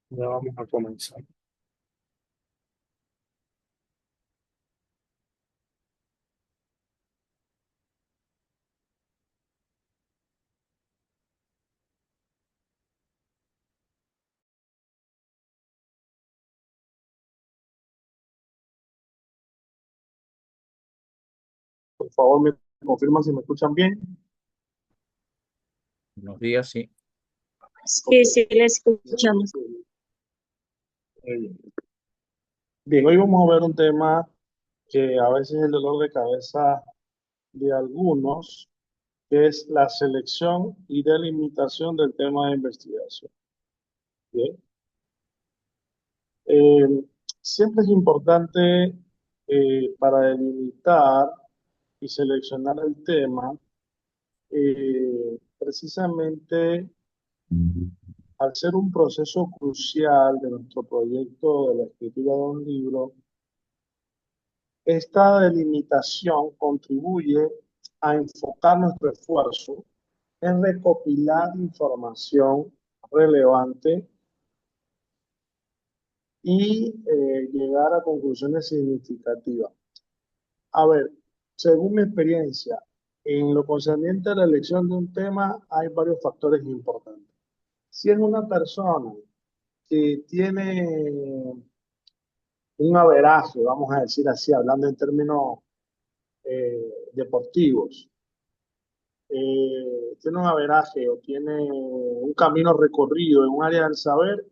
Ya vamos a comenzar. Por favor, me confirman si me escuchan bien. Buenos días, sí. Ok. Sí, sí, le escuchamos. Bien. Bien, hoy vamos a ver un tema que a veces es el dolor de cabeza de algunos, que es la selección y delimitación del tema de investigación. Bien. Eh, Siempre es importante para delimitar y seleccionar el tema, precisamente al ser un proceso crucial de nuestro proyecto de la escritura de un libro. Esta delimitación contribuye a enfocar nuestro esfuerzo en recopilar información relevante y llegar a conclusiones significativas. A ver, según mi experiencia, en lo concerniente a la elección de un tema, hay varios factores importantes. Si es una persona que tiene un averaje, vamos a decir así, hablando en términos deportivos, tiene un averaje o tiene un camino recorrido en un área del saber,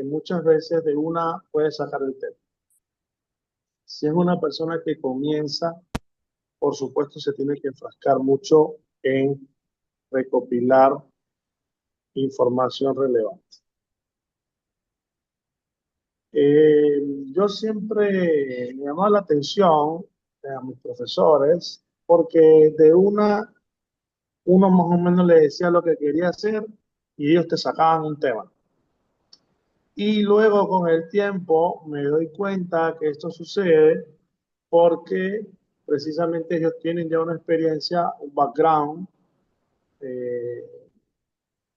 muchas veces de una puede sacar el tema. Si es una persona que comienza, por supuesto se tiene que enfrascar mucho en recopilar información relevante. Yo siempre me llamaba la atención a mis profesores porque de una uno más o menos le decía lo que quería hacer y ellos te sacaban un tema. Y luego con el tiempo me doy cuenta que esto sucede porque precisamente ellos tienen ya una experiencia, un background eh,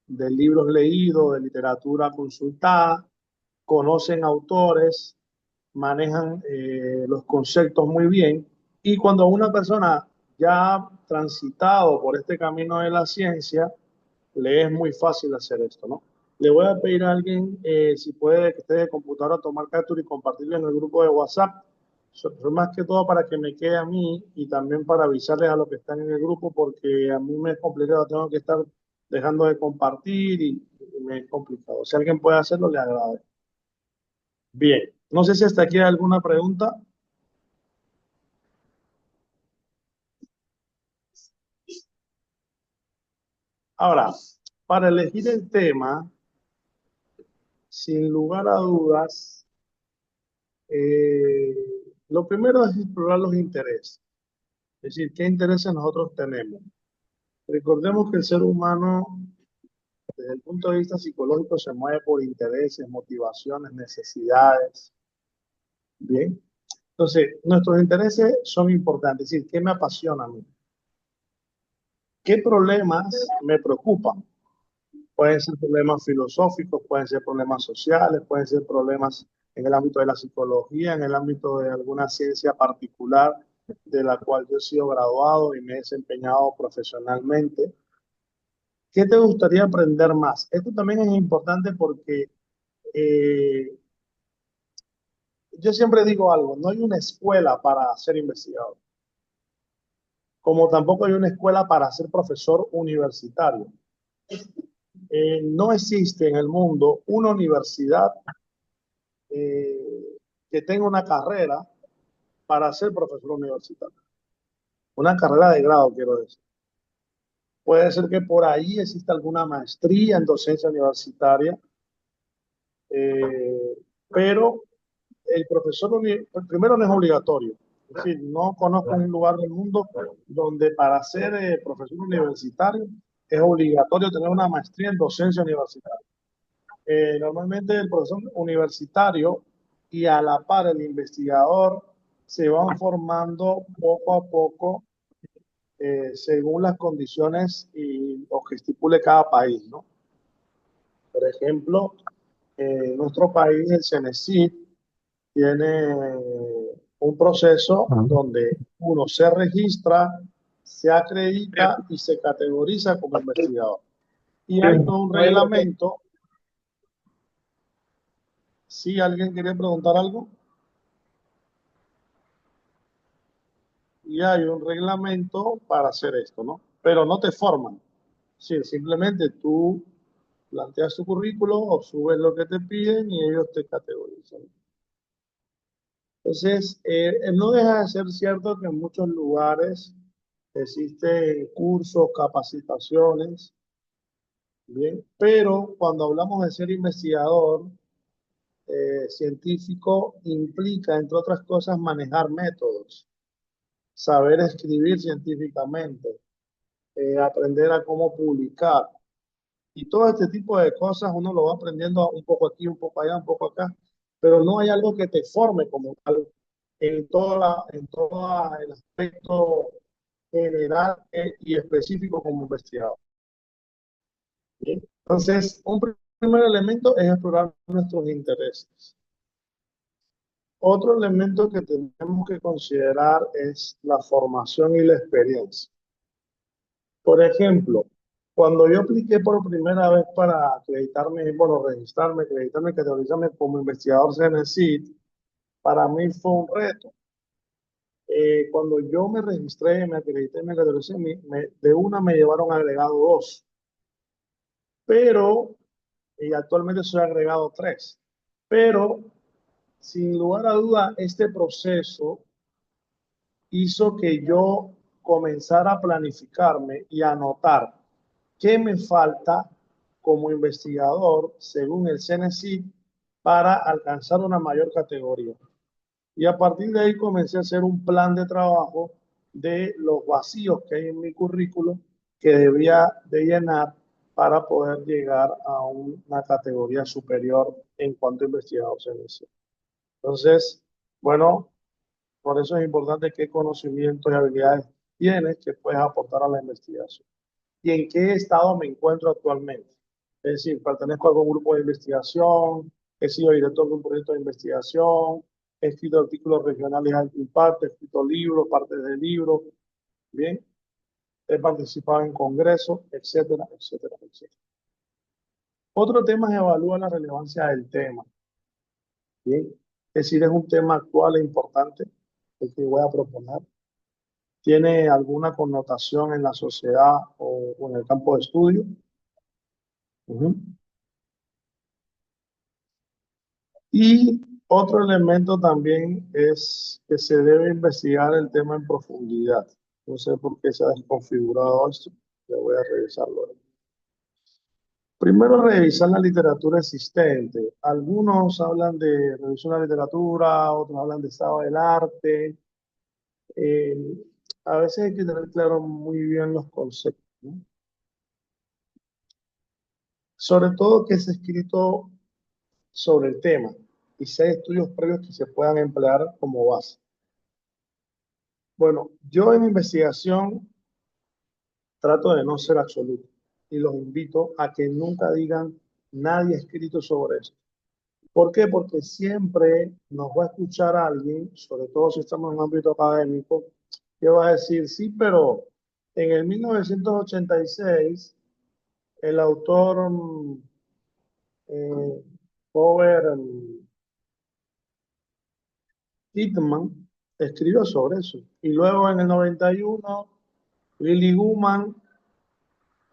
de libros leídos, de literatura consultada, conocen autores, manejan los conceptos muy bien. Y cuando una persona ya ha transitado por este camino de la ciencia, le es muy fácil hacer esto, ¿no? Le voy a pedir a alguien si puede que esté de computadora tomar captura y compartirlo en el grupo de WhatsApp. Más que todo para que me quede a mí y también para avisarles a los que están en el grupo porque a mí me es complicado, tengo que estar dejando de compartir y me es complicado. Si alguien puede hacerlo, le agradezco. Bien, no sé si hasta aquí hay alguna pregunta. Ahora, para elegir el tema, sin lugar a dudas, eh, lo primero es explorar los intereses, es decir, qué intereses nosotros tenemos. Recordemos que el ser humano, desde el punto de vista psicológico, se mueve por intereses, motivaciones, necesidades. Bien, entonces, nuestros intereses son importantes, es decir, ¿qué me apasiona a mí? ¿Qué problemas me preocupan? Pueden ser problemas filosóficos, pueden ser problemas sociales, pueden ser problemas en el ámbito de la psicología, en el ámbito de alguna ciencia particular de la cual yo he sido graduado y me he desempeñado profesionalmente. ¿Qué te gustaría aprender más? Esto también es importante porque eh, yo siempre digo algo, no hay una escuela para ser investigador, como tampoco hay una escuela para ser profesor universitario. No existe en el mundo una universidad que tenga una carrera para ser profesor universitario. Una carrera de grado, quiero decir. Puede ser que por ahí exista alguna maestría en docencia universitaria, eh, pero el profesor primero no es obligatorio. Es decir, no conozco un lugar del mundo donde para ser profesor universitario es obligatorio tener una maestría en docencia universitaria. Normalmente el profesor universitario y a la par el investigador se van formando poco a poco según las condiciones y lo que estipule cada país, ¿no? Por ejemplo, En nuestro país, el CENESID tiene un proceso donde uno se registra, se acredita y se categoriza como investigador. Y hay todo un reglamento. ¿Sí? ¿Alguien quiere preguntar algo? Y hay un reglamento para hacer esto, ¿no? Pero no te forman. Sí, simplemente tú planteas tu currículo o subes lo que te piden y ellos te categorizan. Entonces, no deja de ser cierto que en muchos lugares existen cursos, capacitaciones, ¿bien? Pero cuando hablamos de ser investigador científico, implica, entre otras cosas, manejar métodos, saber escribir científicamente, aprender a cómo publicar. Y todo este tipo de cosas uno lo va aprendiendo un poco aquí, un poco allá, un poco acá, pero no hay algo que te forme como tal en todo el aspecto general y específico como investigador. ¿Bien? Entonces, un primer elemento es explorar nuestros intereses. Otro elemento que tenemos que considerar es la formación y la experiencia. Por ejemplo, cuando yo apliqué por primera vez para acreditarme, bueno, registrarme, acreditarme, categorizarme como investigador CNCIT, para mí fue un reto. Cuando yo me registré, me acredité, me categoricé, de una me llevaron agregado 2, pero, y actualmente soy agregado 3. Pero, sin lugar a duda, este proceso hizo que yo comenzara a planificarme y a anotar qué me falta como investigador según el CNCIT para alcanzar una mayor categoría. Y a partir de ahí comencé a hacer un plan de trabajo de los vacíos que hay en mi currículo que debía de llenar para poder llegar a una categoría superior en cuanto a investigador CNCIT. Entonces, bueno, por eso es importante qué conocimientos y habilidades tienes que puedes aportar a la investigación. ¿Y en qué estado me encuentro actualmente? Es decir, pertenezco a algún grupo de investigación, he sido director de un proyecto de investigación, he escrito artículos regionales de alto impacto, he escrito libros, partes de libros, bien, he participado en congresos, etcétera, etcétera, etcétera. Otro tema es evaluar la relevancia del tema, bien, es decir, es un tema actual e importante el que voy a proponer. ¿Tiene alguna connotación en la sociedad o en el campo de estudio? Uh-huh. Y otro elemento también es que se debe investigar el tema en profundidad. No sé por qué se ha desconfigurado esto. Ya voy a revisarlo. Primero, revisar la literatura existente. Algunos hablan de revisión de la literatura, otros hablan de estado del arte. Eh, a veces hay que tener claro muy bien los conceptos, ¿no? Sobre todo que se ha escrito sobre el tema y si hay estudios previos que se puedan emplear como base. Bueno, yo en investigación trato de no ser absoluto y los invito a que nunca digan nadie ha escrito sobre esto. ¿Por qué? Porque siempre nos va a escuchar alguien, sobre todo si estamos en un ámbito académico, que va a decir, sí, pero en el 1986 el autor Robert Pittman escribió sobre eso. Y luego en el 91 Lily Guman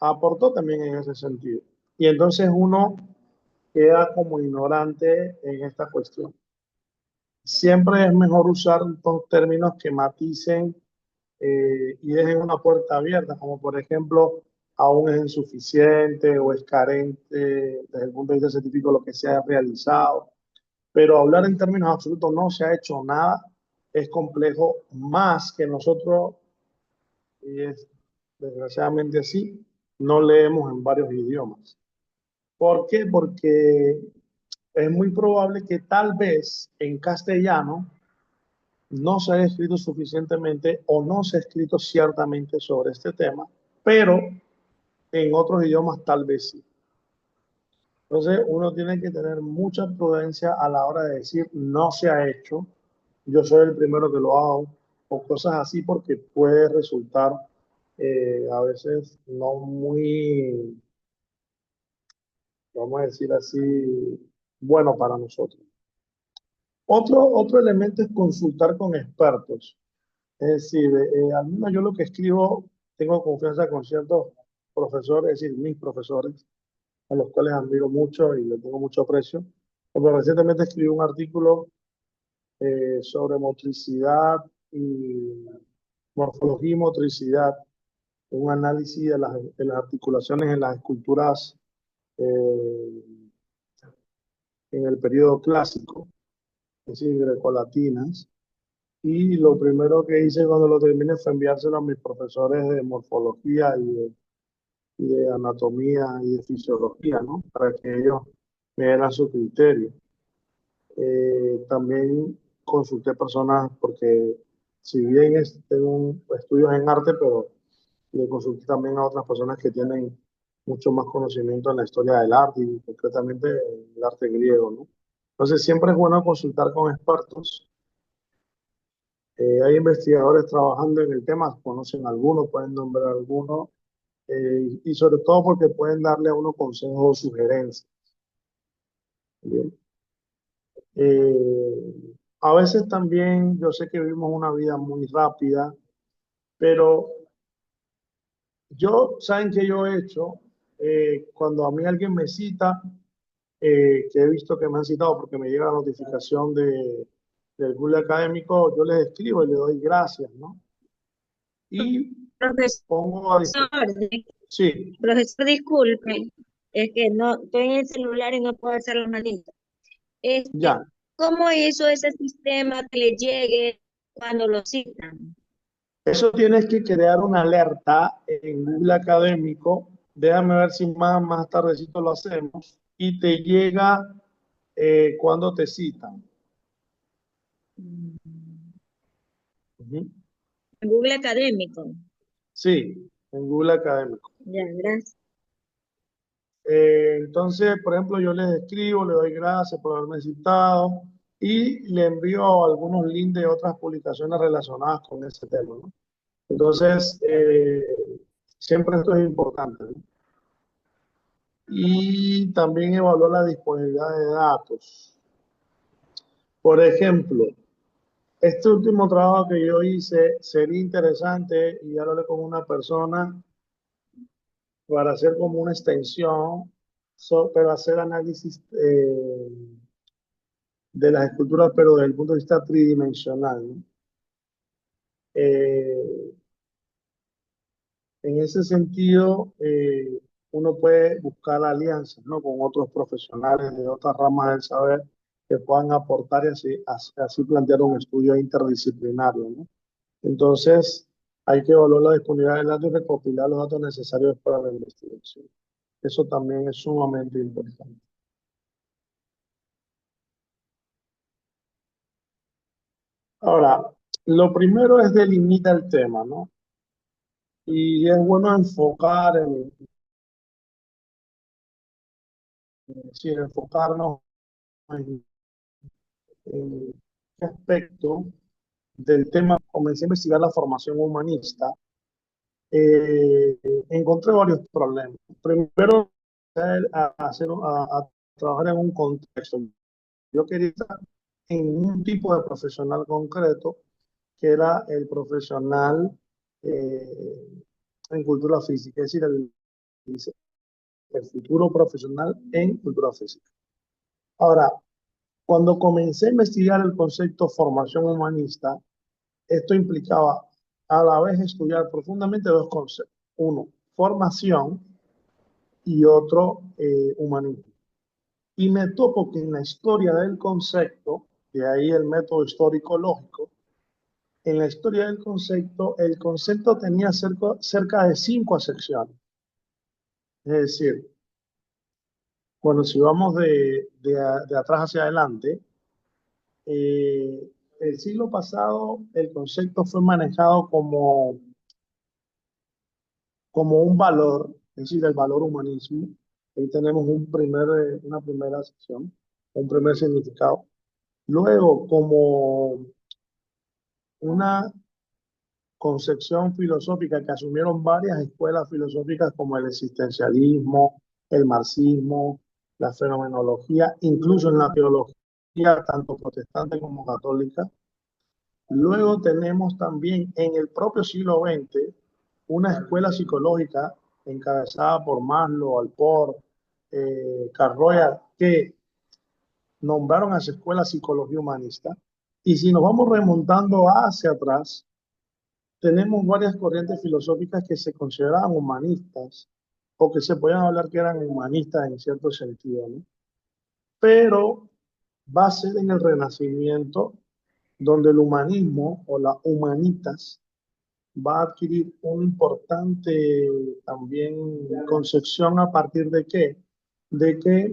aportó también en ese sentido. Y entonces uno queda como ignorante en esta cuestión. Siempre es mejor usar dos términos que maticen y dejen una puerta abierta, como por ejemplo, aún es insuficiente o es carente desde el punto de vista científico lo que se ha realizado. Pero hablar en términos absolutos no se ha hecho nada, es complejo, más que nosotros, y es desgraciadamente así, no leemos en varios idiomas. ¿Por qué? Porque es muy probable que tal vez en castellano no se haya escrito suficientemente o no se ha escrito ciertamente sobre este tema, pero en otros idiomas tal vez sí. Entonces, uno tiene que tener mucha prudencia a la hora de decir no se ha hecho, yo soy el primero que lo hago, o cosas así, porque puede resultar a veces no muy, vamos a decir así, bueno para nosotros. Otro elemento es consultar con expertos. Es decir, al menos yo lo que escribo, tengo confianza con ciertos profesores, es decir, mis profesores, a los cuales admiro mucho y les tengo mucho aprecio. Como recientemente escribí un artículo sobre motricidad y morfología y motricidad, un análisis de las articulaciones en las esculturas eh, en el periodo clásico, es decir, grecolatinas. Y lo primero que hice cuando lo terminé fue enviárselo a mis profesores de morfología y de anatomía y de fisiología, ¿no? Para que ellos me dieran su criterio. También consulté personas porque si bien tengo estudios en arte, pero le consulté también a otras personas que tienen mucho más conocimiento en la historia del arte y concretamente en el arte griego, ¿no? Entonces siempre es bueno consultar con expertos. Hay investigadores trabajando en el tema, conocen algunos, pueden nombrar algunos, y sobre todo porque pueden darle a uno consejos o sugerencias. ¿Bien? A veces también yo sé que vivimos una vida muy rápida, pero ¿saben qué yo he hecho? Cuando a mí alguien me cita, que he visto que me han citado porque me llega la notificación del Google Académico, yo les escribo y le doy gracias, ¿no? Y Profesor, pongo a disposición. Sí, profesor, disculpe, es que no estoy en el celular y no puedo hacer la manita. ya. ¿Cómo hizo ese sistema que le llegue cuando lo citan? Eso tienes que crear una alerta en Google Académico. Déjame ver si más tardecito lo hacemos. Y te llega cuando te citan. Mm, Ujú. en Google Académico. Sí, en Google Académico. Ya, gracias. Entonces, por ejemplo, yo les escribo, le doy gracias por haberme citado y le envío algunos links de otras publicaciones relacionadas con ese tema, ¿no? Entonces, siempre esto es importante, ¿no? Y también evaluar la disponibilidad de datos. Por ejemplo, este último trabajo que yo hice sería interesante, y ya lo hablé con una persona, para hacer como una extensión, pero hacer análisis de las esculturas, pero desde el punto de vista tridimensional, ¿no? Eh, en ese sentido, uno puede buscar alianzas, ¿no? Con otros profesionales de otras ramas del saber que puedan aportar y así plantear un estudio interdisciplinario, ¿no? Entonces, hay que evaluar la disponibilidad de datos y recopilar los datos necesarios para la investigación. Eso también es sumamente importante. Ahora, lo primero es delimitar el tema, ¿no? Y es bueno enfocar es decir, enfocarnos en qué aspecto del tema. Comencé a investigar la formación humanista. eh, Encontré varios problemas. Primero, a trabajar en un contexto. Yo quería estar en un tipo de profesional concreto, que era el profesional en cultura física, es decir, el futuro profesional en cultura física. Ahora, cuando comencé a investigar el concepto formación humanista, esto implicaba a la vez estudiar profundamente dos conceptos. Uno, formación, y otro, humanismo. Y me topo que en la historia del concepto, de ahí el método histórico lógico, en la historia del concepto, el concepto tenía cerca de 5 acepciones. Es decir, bueno, si vamos de atrás hacia adelante, el siglo pasado el concepto fue manejado como un valor, es decir, el valor humanismo. Ahí tenemos una primera sección, un primer significado. Luego, como una concepción filosófica que asumieron varias escuelas filosóficas como el existencialismo, el marxismo, la fenomenología, incluso en la teología, tanto protestante como católica. Luego tenemos también en el propio siglo XX una escuela psicológica encabezada por Maslow, Alport, Carl Rogers, que nombraron a esa escuela psicología humanista. Y si nos vamos remontando hacia atrás, tenemos varias corrientes filosóficas que se consideraban humanistas o que se podían hablar que eran humanistas en cierto sentido, ¿no? Pero va a ser en el Renacimiento donde el humanismo o la humanitas va a adquirir una importante también concepción a partir de qué? De que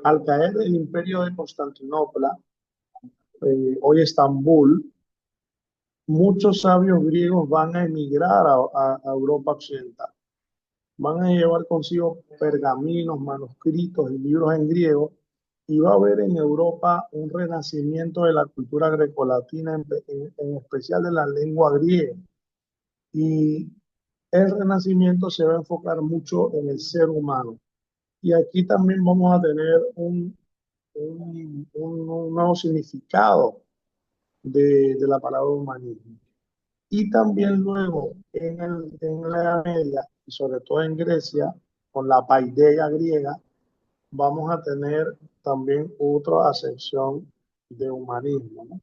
al caer el imperio de Constantinopla, hoy Estambul, muchos sabios griegos van a emigrar a Europa Occidental. Van a llevar consigo pergaminos, manuscritos y libros en griego, y va a haber en Europa un renacimiento de la cultura grecolatina, en especial de la lengua griega. Y el renacimiento se va a enfocar mucho en el ser humano. Y aquí también vamos a tener un nuevo significado de la palabra humanismo. Y también luego en la Edad Media, y sobre todo en Grecia, con la paideia griega, vamos a tener también otra ascensión de humanismo, ¿no?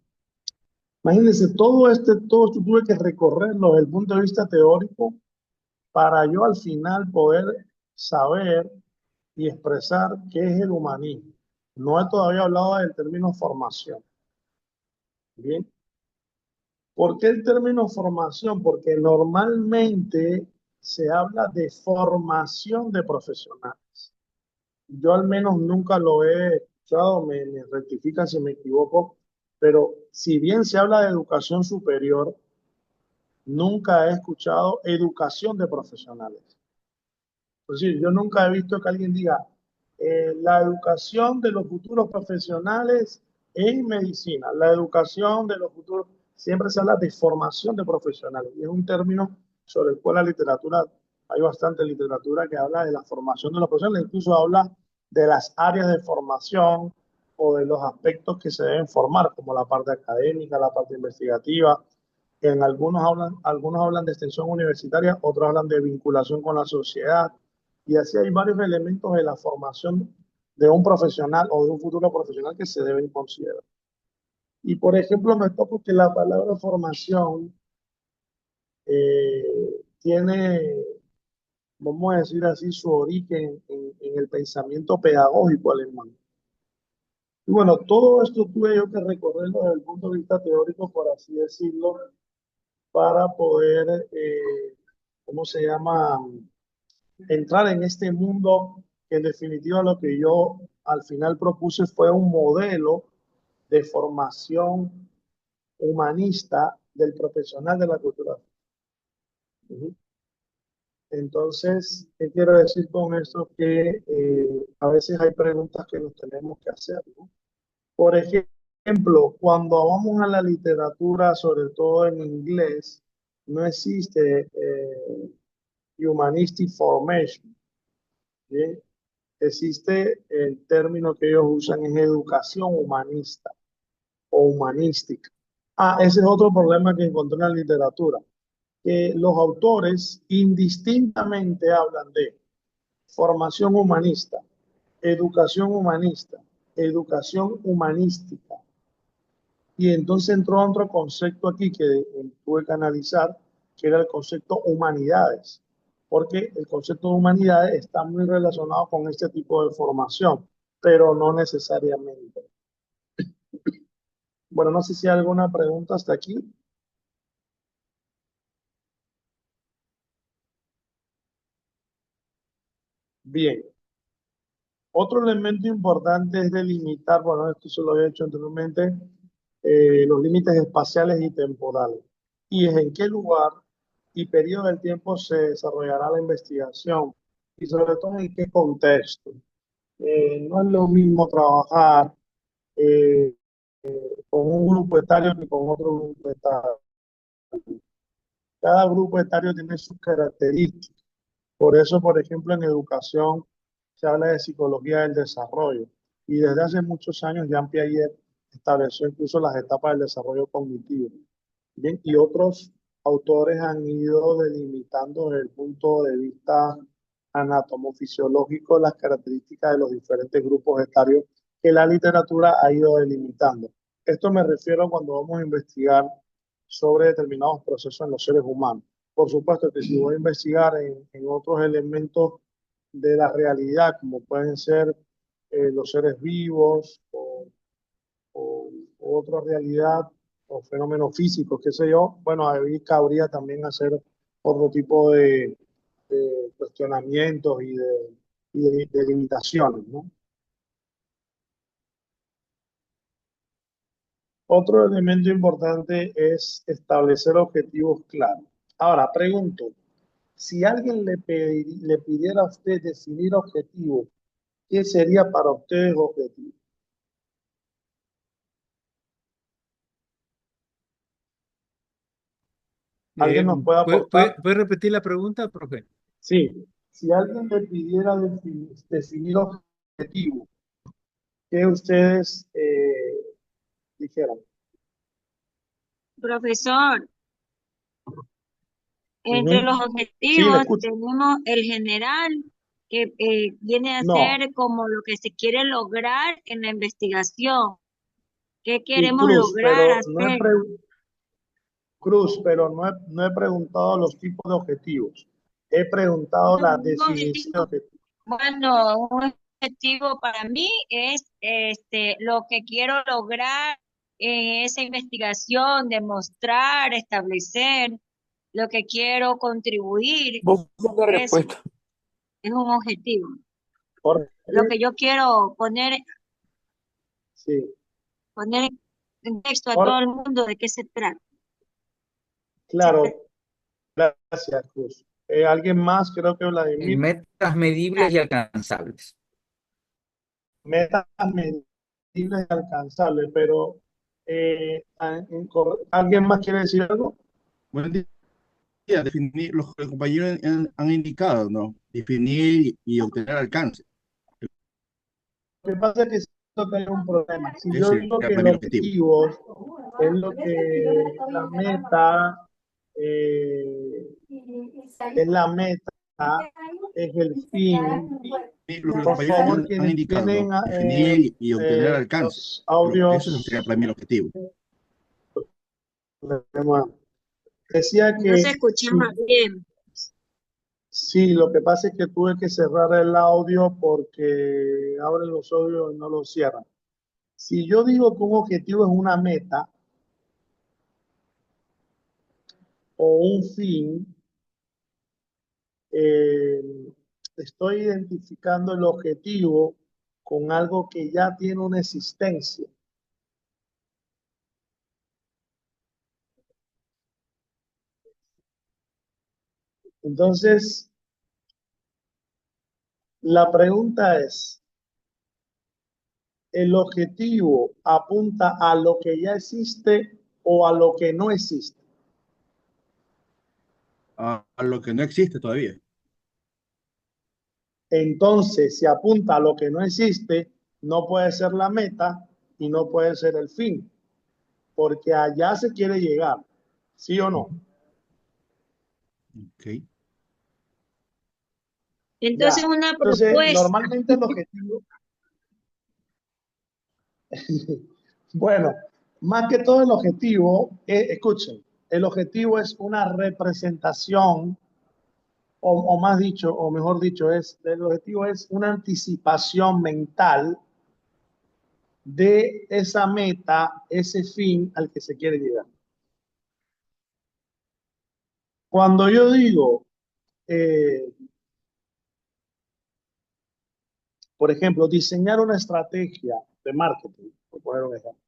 Imagínense, todo esto tuve que recorrerlo desde el punto de vista teórico para yo al final poder saber y expresar qué es el humanismo. No he todavía hablado del término formación. Bien, ¿por qué el término formación? Porque normalmente se habla de formación de profesionales. Yo al menos nunca lo he escuchado, me rectifican si me equivoco, pero si bien se habla de educación superior, nunca he escuchado educación de profesionales. Es decir, yo nunca he visto que alguien diga la educación de los futuros profesionales en medicina, la educación de los futuros, siempre se habla de formación de profesionales y es un término sobre el cual la literatura, hay bastante literatura que habla de la formación de los profesionales, incluso habla de las áreas de formación o de los aspectos que se deben formar, como la parte académica, la parte investigativa. En algunos hablan de extensión universitaria, otros hablan de vinculación con la sociedad, y así hay varios elementos de la formación de un profesional o de un futuro profesional que se deben considerar. Y por ejemplo, me topo que la palabra formación tiene, vamos a decir así, su origen en el pensamiento pedagógico alemán. Y bueno, todo esto tuve yo que recorrerlo desde el punto de vista teórico, por así decirlo, para poder, ¿cómo se llama? Entrar en este mundo que en definitiva lo que yo al final propuse fue un modelo de formación humanista del profesional de la cultura. Entonces, ¿qué quiero decir con esto? Que a veces hay preguntas que nos tenemos que hacer, ¿no? Por ejemplo, cuando vamos a la literatura, sobre todo en inglés, no existe humanistic formation, ¿sí? Existe el término que ellos usan es educación humanista o humanística. Ah, ese es otro problema que encontré en la literatura, que los autores indistintamente hablan de formación humanista, educación humanística. Y entonces entró otro concepto aquí que tuve que analizar, que era el concepto humanidades, porque el concepto de humanidades está muy relacionado con este tipo de formación, pero no necesariamente. Bueno, no sé si hay alguna pregunta hasta aquí. Bien. Otro elemento importante es delimitar, bueno, esto se lo había hecho anteriormente, los límites espaciales y temporales. Y es en qué lugar y periodo del tiempo se desarrollará la investigación y sobre todo en qué contexto. No es lo mismo trabajar eh, con un grupo etario que con otro grupo etario. Cada grupo etario tiene sus características. Por eso, por ejemplo, en educación se habla de psicología del desarrollo. Y desde hace muchos años Jean Piaget estableció incluso las etapas del desarrollo cognitivo. Bien, y otros autores han ido delimitando desde el punto de vista anatomofisiológico las características de los diferentes grupos etarios que la literatura ha ido delimitando. Esto me refiero cuando vamos a investigar sobre determinados procesos en los seres humanos. Por supuesto que si voy a investigar en otros elementos de la realidad, como pueden ser los seres vivos o otra realidad o fenómenos físicos, qué sé yo, bueno, ahí cabría también hacer otro tipo de cuestionamientos y de limitaciones, ¿no? Otro elemento importante es establecer objetivos claros. Ahora, pregunto, si alguien le pidiera a usted definir objetivos, ¿qué sería para ustedes objetivo? ¿Alguien nos puede aportar? ¿Puede repetir la pregunta, profe? Sí, si alguien le pidiera definir objetivos, ¿qué ustedes dijeran? Profesor, entre Ujú. los Sí, le objetivos escucho. tenemos el general, que viene a No, ser como lo que se quiere lograr en la investigación. ¿Qué sí, queremos Cruz, lograr pero hacer? no he preguntado los tipos de objetivos. He preguntado la Un definición de objetivo, objetivos. bueno, un objetivo para mí es lo que quiero lograr en esa investigación, demostrar, establecer, lo que quiero contribuir, Vos la eso respuesta. es un objetivo. ¿Por Lo qué? que yo quiero Sí. poner en texto a todo Por, el mundo de qué se trata. claro, gracias, Cruz. ¿Alguien más? Creo que En Vladimir. metas medibles y alcanzables. Metas medibles y alcanzables, pero ¿alguien más quiere decir algo? Buen día, definir, los compañeros han indicado, ¿no? Definir y obtener alcance. Lo que pasa es que siento que hay un problema. Si Ese yo sería digo que para el mí el objetivo. objetivo es lo que la meta, es la meta, es el fin. Los Por compañeros favor, han quienes indicado, tienen ¿no? Definir y obtener alcance. los Eso sería audios, para mí el objetivo. decía No se que escuchaba bien. sí, lo que pasa es que tuve que cerrar el audio porque abren los audios y no los cierran. Si yo digo que un objetivo es una meta o un fin, eh, estoy identificando el objetivo con algo que ya tiene una existencia. Entonces, la pregunta es, ¿el objetivo apunta a lo que ya existe o a lo que no existe? A lo que no existe todavía. Entonces, si apunta a lo que no existe, no puede ser la meta y no puede ser el fin, porque allá se quiere llegar, ¿sí o no? Okay. Entonces, Ya. una Entonces, propuesta. normalmente el objetivo, bueno, más que todo el objetivo, escuchen, el objetivo es una representación, o más dicho, o mejor dicho, el objetivo es una anticipación mental de esa meta, ese fin al que se quiere llegar. Cuando yo digo, eh, por ejemplo, diseñar una estrategia de marketing, por poner un ejemplo,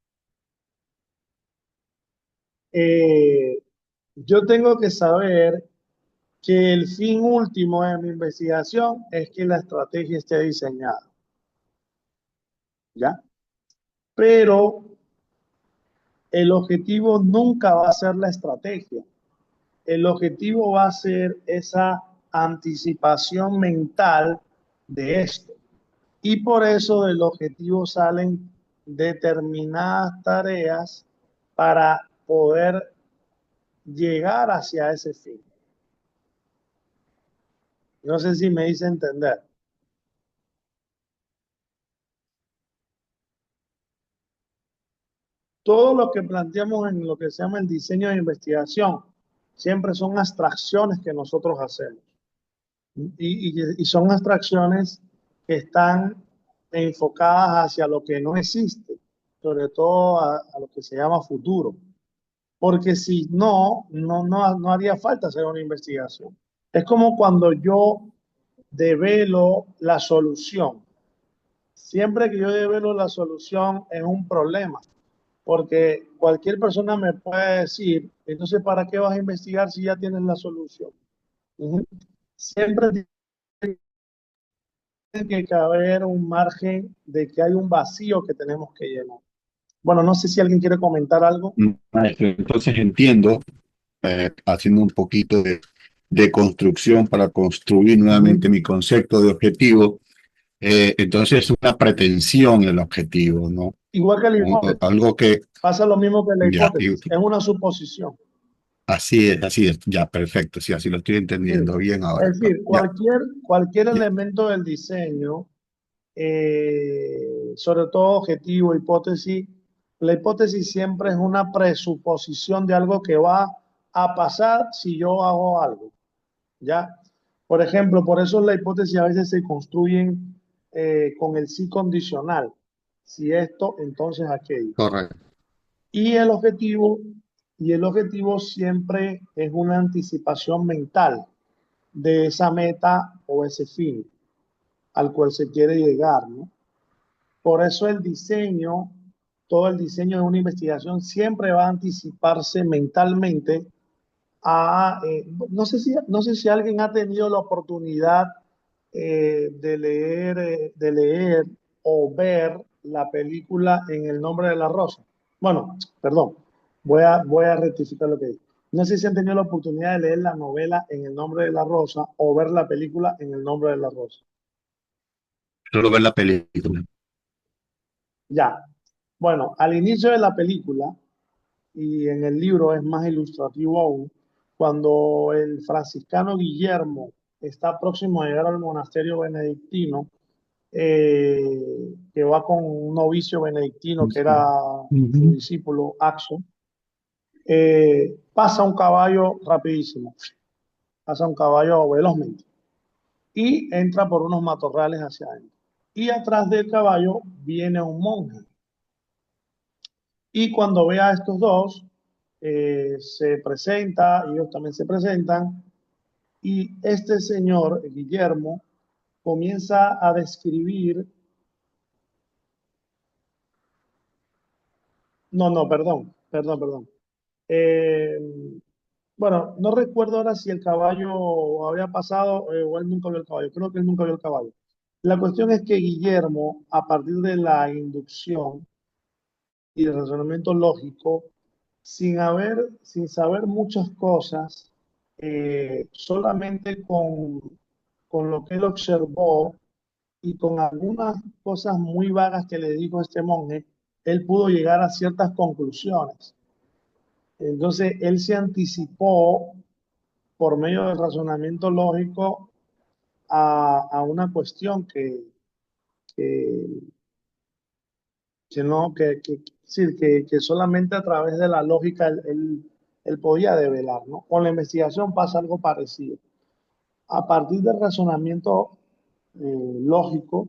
yo tengo que saber que el fin último de mi investigación es que la estrategia esté diseñada, ¿ya? Pero el objetivo nunca va a ser la estrategia. El objetivo va a ser esa anticipación mental de esto. Y por eso del objetivo salen determinadas tareas para poder llegar hacia ese fin. No sé si me hice entender. Todo lo que planteamos en lo que se llama el diseño de investigación siempre son abstracciones que nosotros hacemos. Y son abstracciones que están enfocadas hacia lo que no existe, sobre todo a lo que se llama futuro. Porque si no haría falta hacer una investigación. Es como cuando yo develo la solución. Siempre que yo develo la solución es un problema, porque cualquier persona me puede decir, entonces, ¿para qué vas a investigar si ya tienes la solución? Ujú. Siempre tiene que haber un margen de que hay un vacío que tenemos que llenar. Bueno, no sé si alguien quiere comentar algo. Maestro, entonces entiendo, haciendo un poquito de construcción para construir nuevamente mi concepto de objetivo, entonces es una pretensión el objetivo, ¿no? Igual que la hipótesis. Algo que, Pasa lo mismo que la ya, hipótesis. Es una suposición. así es, ya, perfecto, sí, así lo estoy Sí. entendiendo bien ahora. Es decir, Ya, cualquier ya, elemento del diseño, sobre todo objetivo, hipótesis, la hipótesis siempre es una presuposición de algo que va a pasar si yo hago algo, ¿ya? Por ejemplo, por eso la hipótesis a veces se construyen con el sí condicional. Si esto, entonces aquello. correcto. Y el objetivo, y el objetivo siempre es una anticipación mental de esa meta o ese fin al cual se quiere llegar, ¿no? Por eso el diseño, todo el diseño de una investigación siempre va a anticiparse mentalmente a, no sé si alguien ha tenido la oportunidad de leer o ver la película En el nombre de la rosa. Bueno, perdón, voy a rectificar lo que dije. No sé si han tenido la oportunidad de leer la novela En el nombre de la rosa o ver la película En el nombre de la rosa. Solo ver la película. Ya. Bueno, al inicio de la película, y en el libro es más ilustrativo aún, cuando el franciscano Guillermo está próximo a llegar al monasterio benedictino, que va con un novicio benedictino que era su Ujú. discípulo Axo, pasa un caballo rapidísimo, pasa un caballo velozmente y entra por unos matorrales hacia adentro. Y atrás del caballo viene un monje. Y cuando ve a estos dos, se presenta, ellos también se presentan, y este señor, Guillermo, comienza a describir, perdón. Eh, bueno, no recuerdo ahora si el caballo había pasado o él nunca vio el caballo, creo que él nunca vio el caballo. La cuestión es que Guillermo, a partir de la inducción y el razonamiento lógico, sin saber muchas cosas, solamente con lo que él observó y con algunas cosas muy vagas que le dijo este monje, él pudo llegar a ciertas conclusiones. Entonces, él se anticipó por medio del razonamiento lógico a una cuestión que, que no, sí, que solamente a través de la lógica él podía develar, ¿no? Con la investigación pasa algo parecido. A partir del razonamiento lógico,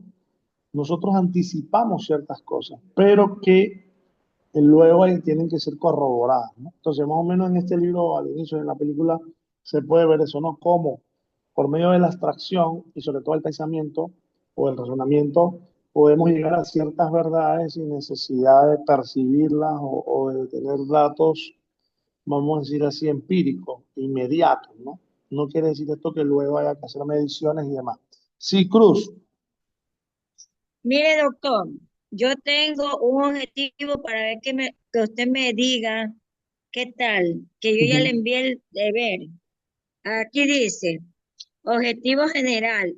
nosotros anticipamos ciertas cosas, pero que luego ahí tienen que ser corroboradas, ¿no? Entonces, más o menos en este libro, al inicio de la película, se puede ver eso, ¿no? Cómo por medio de la abstracción y sobre todo el pensamiento o el razonamiento, podemos llegar a ciertas verdades sin necesidad de percibirlas o de tener datos, vamos a decir así, empíricos, inmediatos, ¿no? No quiere decir esto que luego haya que hacer mediciones y demás. Sí, Cruz. Mire, doctor, yo tengo un objetivo para ver que usted me diga qué tal, que yo ya le Ujú. envié el deber. Aquí dice, objetivo general,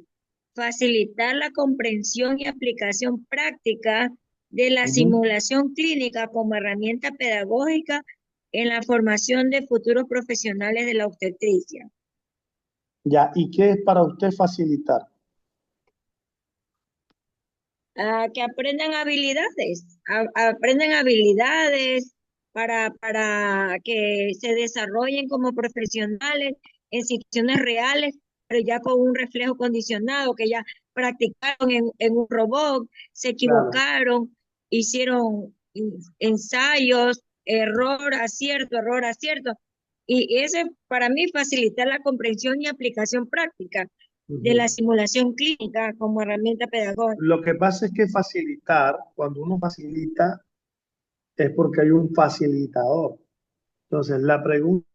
facilitar la comprensión y aplicación práctica de la Ujú. simulación clínica como herramienta pedagógica en la formación de futuros profesionales de la obstetricia. Ya, ¿y qué es para usted facilitar? Que aprendan habilidades, aprendan habilidades para que se desarrollen como profesionales en situaciones reales, pero ya con un reflejo condicionado, que ya practicaron en un robot, se Claro. equivocaron, hicieron ensayos, error, acierto. Y eso es para mí facilitar la comprensión y aplicación práctica de la Ujú. simulación clínica como herramienta pedagógica. Lo que pasa es que facilitar, cuando uno facilita, es porque hay un facilitador. Entonces, la pregunta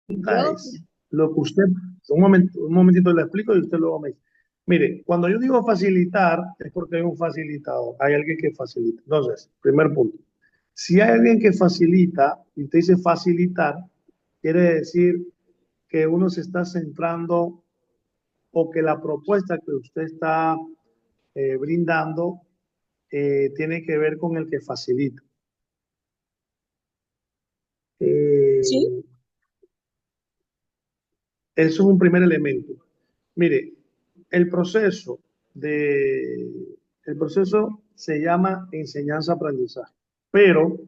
Yo, es, lo que usted, un momentito le explico y usted luego me dice. Mire, cuando yo digo facilitar, es porque hay un facilitador, hay alguien que facilita. Entonces, primer punto. Si hay alguien que facilita, y usted dice facilitar, quiere decir que uno se está centrando o que la propuesta que usted está brindando tiene que ver con el que facilita. sí, Eh, Eso es un primer elemento. Mire, el proceso el proceso se llama enseñanza-aprendizaje, pero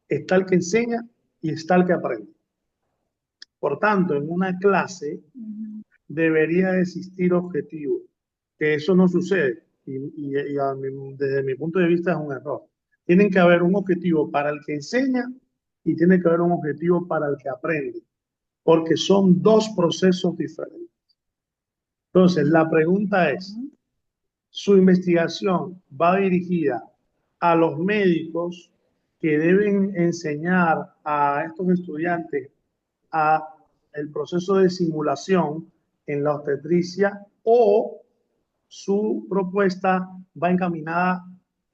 está el que enseña y está el que aprende. Por tanto, en una clase debería existir objetivo, que eso no sucede desde mi punto de vista es un error. Tienen que haber un objetivo para el que enseña y tiene que haber un objetivo para el que aprende, porque son dos procesos diferentes. Entonces, la pregunta es, ¿su investigación va dirigida a los médicos que deben enseñar a estos estudiantes a el proceso de simulación en la obstetricia, o su propuesta va encaminada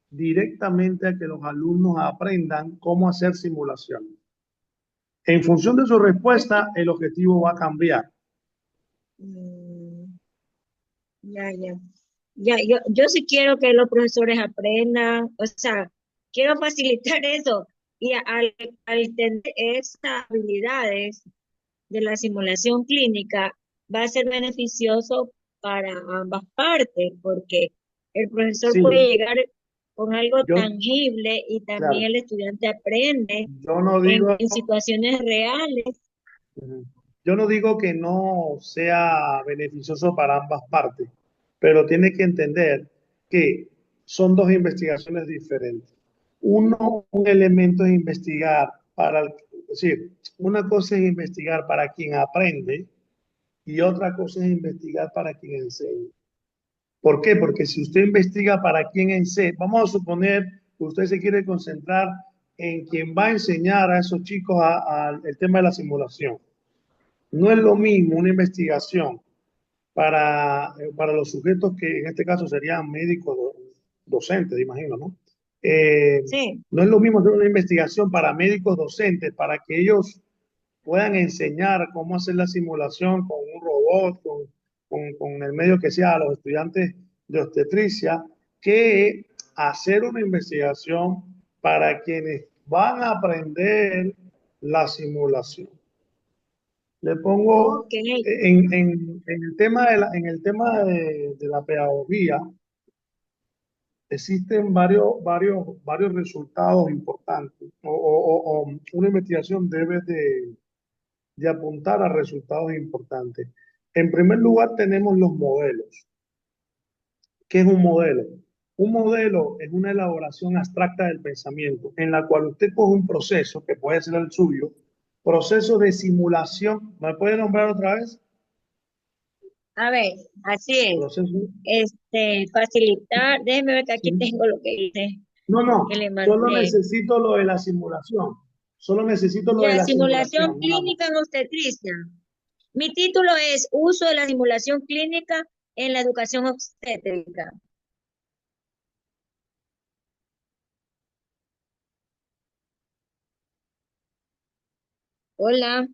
directamente a que los alumnos aprendan cómo hacer simulación? En función de su respuesta, el objetivo va a cambiar. mm, ya, ya. Ya, yo sí quiero que los profesores aprendan, o sea, quiero facilitar eso. Y al tener estas habilidades de la simulación clínica, va a ser beneficioso para ambas partes, porque el profesor Sí, puede llegar con algo yo, tangible y también claro, el estudiante aprende yo no digo, en situaciones reales. yo no digo que no sea beneficioso para ambas partes, pero tiene que entender que son dos investigaciones diferentes. Un elemento es investigar es decir, una cosa es investigar para quien aprende y otra cosa es investigar para quien enseña. ¿Por qué? Porque si usted investiga para quien enseña, vamos a suponer que usted se quiere concentrar en quien va a enseñar a esos chicos el tema de la simulación. No es lo mismo una investigación para los sujetos que en este caso serían médicos docentes, imagino, ¿no? Eh, Sí, no es lo mismo hacer una investigación para médicos docentes, para que ellos puedan enseñar cómo hacer la simulación con un robot, con el medio que sea a los estudiantes de obstetricia, que hacer una investigación para quienes van a aprender la simulación. Le pongo ok. en el tema de la pedagogía, existen varios resultados importantes, o una investigación debe de apuntar a resultados importantes. En primer lugar, tenemos los modelos. ¿Qué es un modelo? Un modelo es una elaboración abstracta del pensamiento, en la cual usted coge un proceso, que puede ser el suyo, proceso de simulación. ¿Me puede nombrar otra vez? A ver, así es. Proceso. Facilitar, déjeme ver que aquí Sí. tengo lo que dice, No, que no, le solo mandé. necesito lo de la simulación. Solo necesito lo de La la simulación simulación, nada más. clínica en obstetricia. Mi título es Uso de la simulación clínica en la educación obstétrica. Hola.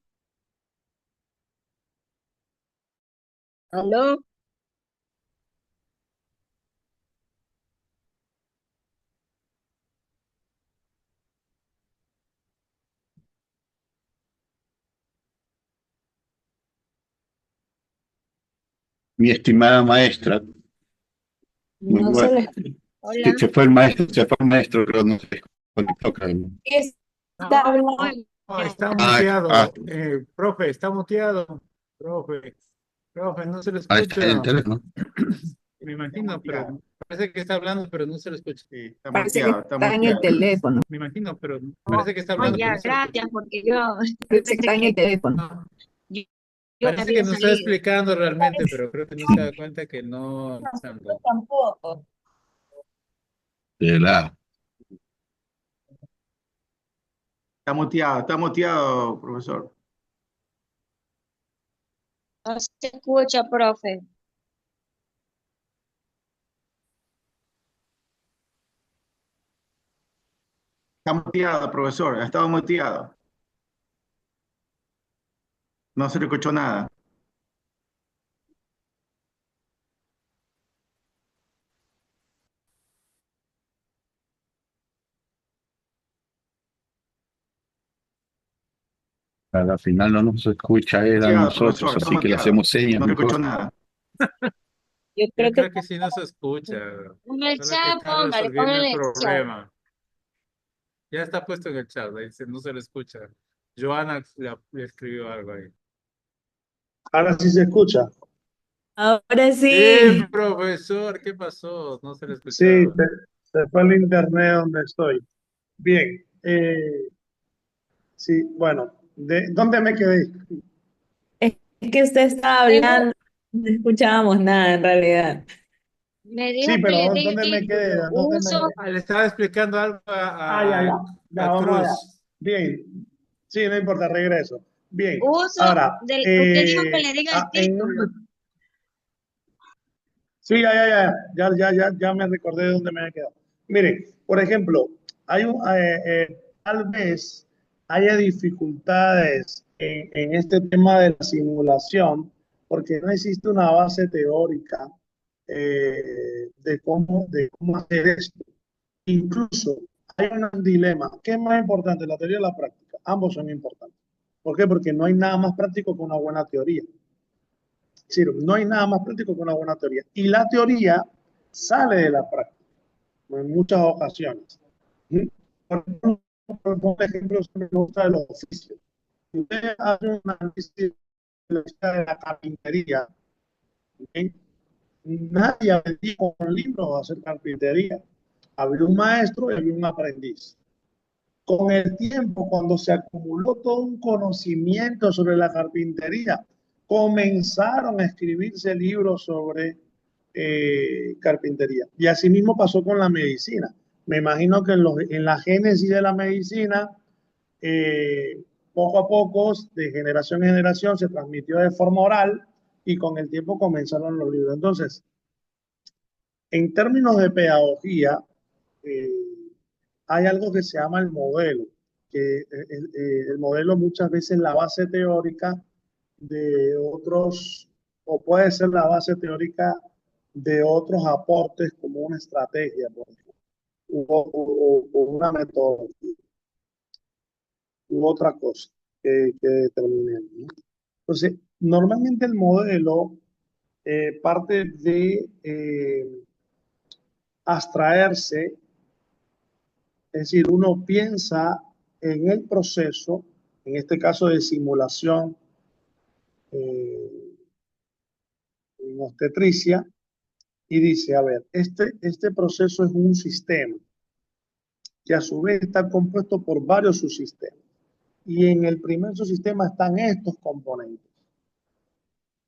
¿Aló? Mi estimada maestra, muy No se bueno. les Hola. Sí, se fue el maestro, pero no se desconectó, creo. está hablando. No, está Ah, muteado. Profe, está muteado. Profe, no se le ahí está en el escucha. teléfono. Me imagino, pero parece que está hablando, pero no se le escucha. Sí, está Parece que muteado, está está en el muteado. teléfono. Me imagino, pero parece que está hablando, pero Ya, no se le escucha. gracias, porque yo Parece que pensé está en el que teléfono. No, yo parece que había nos está salido. explicando realmente, pero creo que no se da cuenta que no está hablando. Tampoco. De la, Está muteado, profesor. No se escucha, profe. Está muteado, profesor. Ha estado muteado. No se le escuchó nada. al final no nos escucha él a Muteado, nosotros, profesor. Está así que le muteado. hacemos señas No se escuchó mejor. nada. Yo Yo creo que creo que sí no se escucha. En el Solo que chat, está póngale, resolviendo el póngale en el chat. problema. Ya está puesto en el chat, ahí dice, no se le escucha. Joana le escribió algo ahí. Ahora sí se escucha. ahora Sí, sí. profesor, ¿qué pasó? No se le Sí, escuchaba. se fue el internet donde estoy. Bien, sí, bueno, ¿dónde me quedé? Es que usted estaba Tengo, hablando, no escuchábamos nada en realidad. me Sí, dijo que le pero dé el ¿dónde me quedé? título. ¿Dónde me... Uso, Ah, le estaba explicando algo Ya, a, ya, a vamos allá. Cruz. Bien, sí, no importa, regreso. Bien, uso ahora, del, usted dijo que le diga el título. sí, ya me recordé de dónde me había quedado. Miren, por ejemplo, tal vez haya dificultades en este tema de la simulación, porque no existe una base teórica de cómo hacer esto. Incluso hay un dilema. ¿Qué es más importante, la teoría o la práctica? Ambos son importantes. ¿Por qué? Porque no hay nada más práctico que una buena teoría. Sí, no hay nada más práctico que una buena teoría. Y la teoría sale de la práctica en muchas ocasiones. ¿Sí? Por ejemplo, siempre me gusta de los oficios. Si usted hace un análisis de la historia de la carpintería, ¿sí? Nadie aprendía con un libro a hacer carpintería. Había un maestro y había un aprendiz. Con el tiempo, cuando se acumuló todo un conocimiento sobre la carpintería, comenzaron a escribirse libros sobre carpintería. Y así mismo pasó con la medicina. Me imagino que en la génesis de la medicina, poco a poco, de generación en generación, se transmitió de forma oral y con el tiempo comenzaron los libros. Entonces, en términos de pedagogía, eh, hay algo que se llama el modelo, que el modelo muchas veces es la base teórica de otros, o puede ser la base teórica de otros aportes como una estrategia, por ejemplo, o una metodología, u otra cosa que determinemos, ¿no? Entonces, normalmente el modelo parte de abstraerse. Es decir, uno piensa en el proceso, en este caso de simulación eh, en obstetricia, y dice, a ver, este proceso es un sistema que a su vez está compuesto por varios subsistemas. Y en el primer subsistema están estos componentes.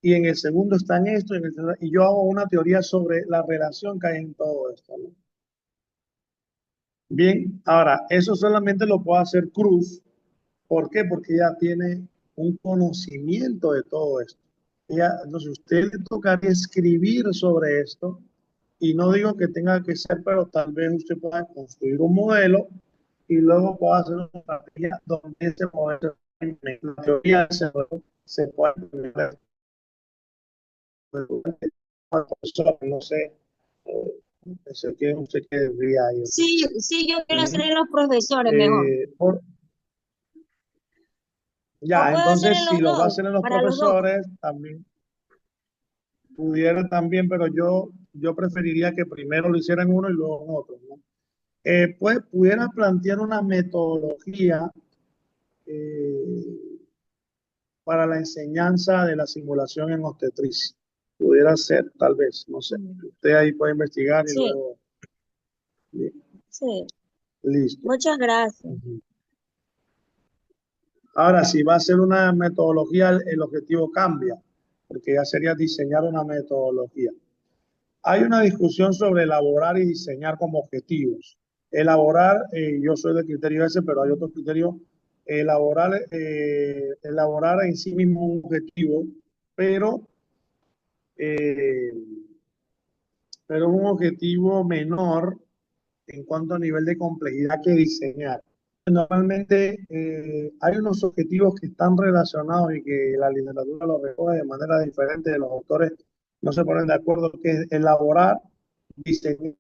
Y en el segundo están estos. Y yo hago una teoría sobre la relación que hay en todo esto, ¿no? Bien, ahora, eso solamente lo puede hacer Cruz ¿Por qué? Porque ella tiene un conocimiento de todo esto. Entonces, a usted le tocaría escribir sobre esto, y no digo que tenga que ser, pero tal vez usted pueda construir un modelo y luego pueda hacer una estrategia donde ese modelo, la teoría de ese modelo, se pueda implementar. No sé, usted qué diría ahí. Sí, sí, yo quiero hacer en los profesores mejor. O Ya, puedo hacer en entonces si los lo va a dos, hacer en los para los dos. profesores, también pudiera también, pero yo preferiría que primero lo hicieran uno y luego en otro, ¿no? Pues pudiera plantear una metodología para la enseñanza de la simulación en obstetricia. Pudiera ser, tal vez, no sé. Usted ahí puede investigar y Sí, luego. Bien, sí. listo. Muchas gracias. Ujú. Ahora, si va a ser una metodología, el objetivo cambia, porque ya sería diseñar una metodología. Hay una discusión sobre elaborar y diseñar como objetivos. Elaborar, yo soy del criterio ese, pero hay otro criterio. Elaborar en sí mismo un objetivo, pero, eh, pero un objetivo menor en cuanto a nivel de complejidad que diseñar. Normalmente hay unos objetivos que están relacionados y que la literatura los recoge de manera diferente, los autores no se ponen de acuerdo, que es elaborar, diseñar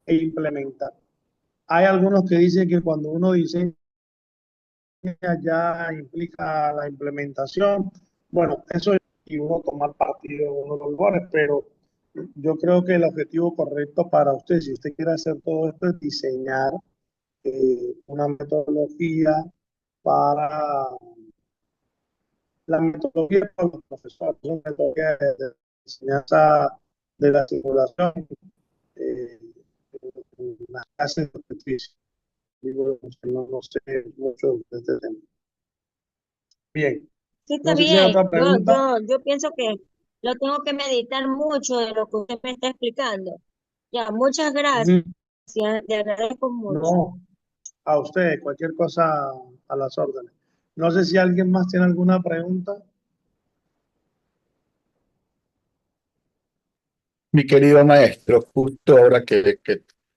e implementar. Hay algunos que dicen que cuando uno diseña ya implica la implementación. Bueno, eso es y uno tomar partido de uno de los lugares, pero yo creo que el objetivo correcto para usted, si usted quiere hacer todo esto, es diseñar una metodología para la metodología para los profesores, una metodología de enseñanza de la simulación eh, en las clases de obstetricia. Digo, no sé mucho de este tema. Bien, Sí, está no sé si hay bien. otra pregunta. Yo pienso que lo tengo que meditar mucho de lo que usted me está explicando. Ya, muchas gracias. Ujú. Le agradezco mucho. No, a usted, cualquier cosa a las órdenes. No sé si alguien más tiene alguna pregunta. Mi querido maestro, justo ahora que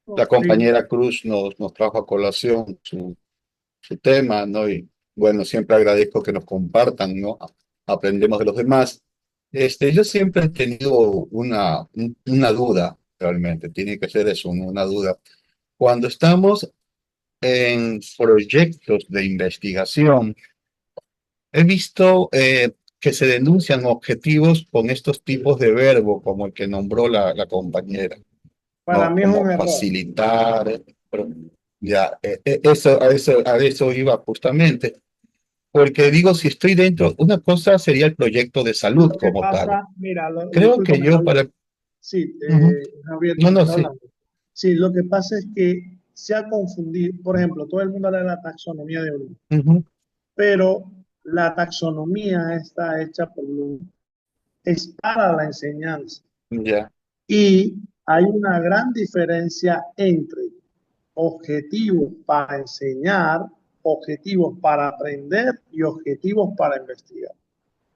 la Sí. compañera Cruz nos trajo a colación su tema, ¿no? Y bueno, siempre agradezco que nos compartan, ¿no? Aprendemos de los demás. Yo siempre he tenido una duda, realmente, tiene que ser eso, ¿no? Una duda. Cuando estamos en proyectos de investigación, he visto que se denuncian objetivos con estos tipos de verbo, como el que nombró la compañera, Para ¿no? mí es Como un error. facilitar, pero ya, a eso iba justamente, porque digo, si estoy dentro, una cosa sería el proyecto de salud Lo que como tal. pasa, mira, Creo que discúlpame, yo Javier. para... Sí, Ujú. Javier, No, te no, está sí. hablando. Sí, lo que pasa es que se ha confundido. Por ejemplo, todo el mundo habla de la taxonomía de Bloom, Ujú. pero la taxonomía está hecha por Bloom. Es para la enseñanza. Ya, Y hay una gran diferencia entre objetivos para enseñar, objetivos para aprender y objetivos para investigar.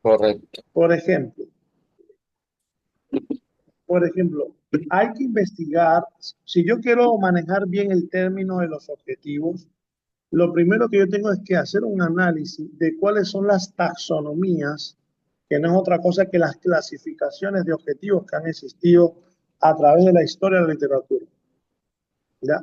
correcto. Por ejemplo, Por ejemplo, hay que investigar, si yo quiero manejar bien el término de los objetivos, lo primero que yo tengo es que hacer un análisis de cuáles son las taxonomías, que no es otra cosa que las clasificaciones de objetivos que han existido a través de la historia de la literatura. ¿Ya?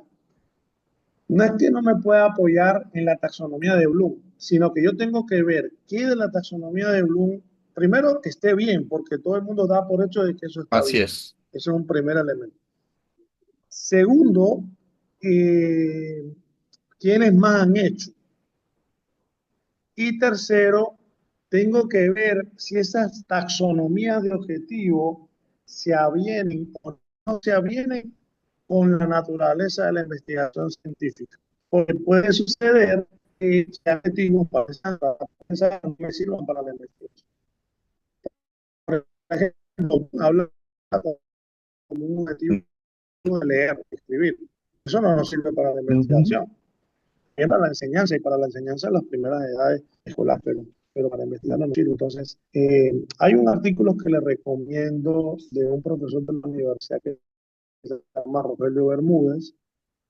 No es que no me pueda apoyar en la taxonomía de Bloom, sino que yo tengo que ver qué de la taxonomía de Bloom, primero que esté bien, porque todo el mundo da por hecho de que eso está Así bien. es. Ese es un primer elemento. Segundo, quiénes más han hecho. Y tercero, tengo que ver si esas taxonomías de objetivos se avienen o no se avienen con la naturaleza de la investigación científica. Porque puede suceder que objetivos para esa no me sirvan para la investigación. Por ejemplo, habla como un objetivo de leer, escribir. Eso no nos sirve para la Ujú. investigación. bien para la enseñanza y para la enseñanza en las primeras edades escolares, pero para investigar no sirve. Entonces, hay un artículo que le recomiendo de un profesor de la universidad que se llama Rogelio Bermúdez,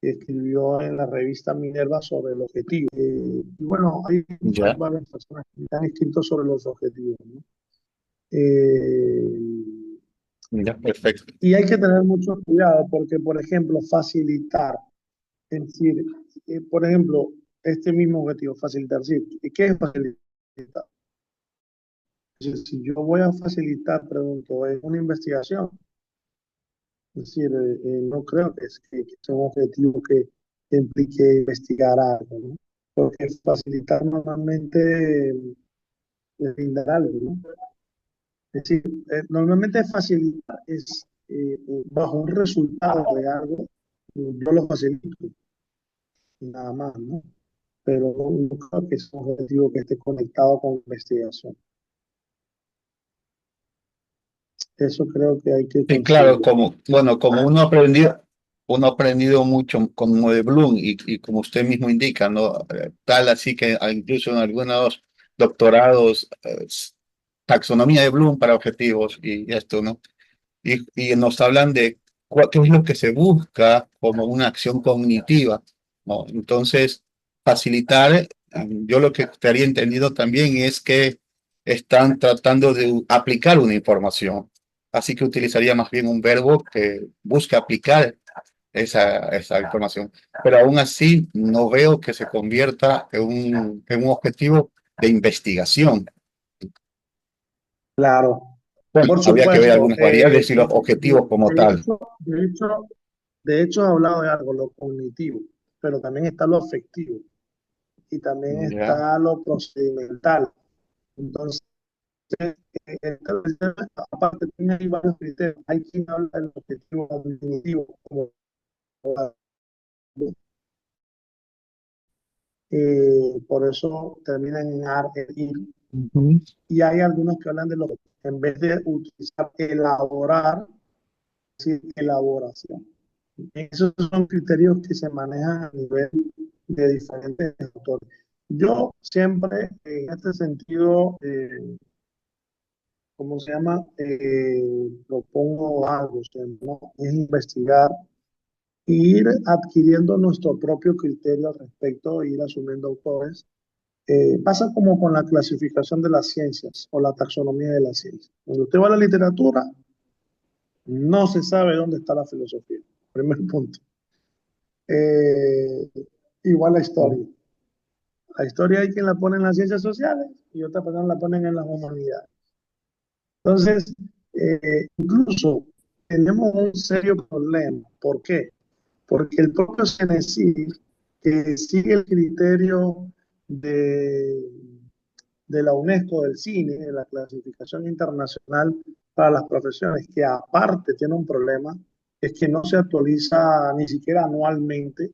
que escribió en la revista Minerva sobre el objetivo. Y bueno, hay Ya, varias personas que han escrito sobre los objetivos, ¿no? Eh, ya, perfecto. y hay que tener mucho cuidado porque, por ejemplo, facilitar, es decir, por ejemplo, este mismo objetivo, facilitar, sí, ¿qué es facilitar? Es decir, si yo voy a facilitar, pregunto, ¿es una investigación? Es decir, no creo que sea un objetivo que implique investigar algo, ¿no? Porque facilitar normalmente brindar algo, ¿no? Es decir, normalmente facilitar es bajo un resultado de algo, yo lo facilito y nada más, ¿no? Pero no creo que sea un objetivo que esté conectado con investigación. Eso creo que hay que Sí, claro, considerar. como uno ha aprendido mucho con de Bloom y como usted mismo indica, ¿no? Tal así que incluso en algunos doctorados, taxonomía de Bloom para objetivos y esto, ¿no? Y nos hablan de qué es lo que se busca como una acción cognitiva, ¿no? Entonces, facilitar, yo lo que estaría entendido también es que están tratando de aplicar una información. Así que utilizaría más bien un verbo que busque aplicar esa información. Pero aún así, no veo que se convierta en un objetivo de investigación. Claro, Bueno, por habría que ver supuesto. algunas variables y los objetivos como De tal. hecho, de hecho, he hablado de algo, lo cognitivo, pero también está lo afectivo y también Ya. está lo procedimental. Entonces, aparte, tiene ahí varios criterios. Hay quien habla del objetivo cognitivo, como por eso terminan en ar, en ir. Ujú. Y hay algunos que hablan de lo en vez de utilizar elaborar, decir elaboración. Esos son criterios que se manejan a nivel de diferentes autores. Yo siempre, en este sentido, ¿cómo se llama? Propongo algo, ¿no? Es investigar, ir adquiriendo nuestro propio criterio al respecto, ir asumiendo autores. Pasa como con la clasificación de las ciencias o la taxonomía de las ciencias. Cuando usted va a la literatura, no se sabe dónde está la filosofía. Primer punto. Eh, igual la historia. La historia hay quien la pone en las ciencias sociales y otra persona la ponen en las humanidades. Entonces, incluso tenemos un serio problema. ¿Por qué? Porque el propio CNCIR, que sigue el criterio de, de la UNESCO del cine, de la clasificación internacional para las profesiones, que aparte tiene un problema, es que no se actualiza ni siquiera anualmente,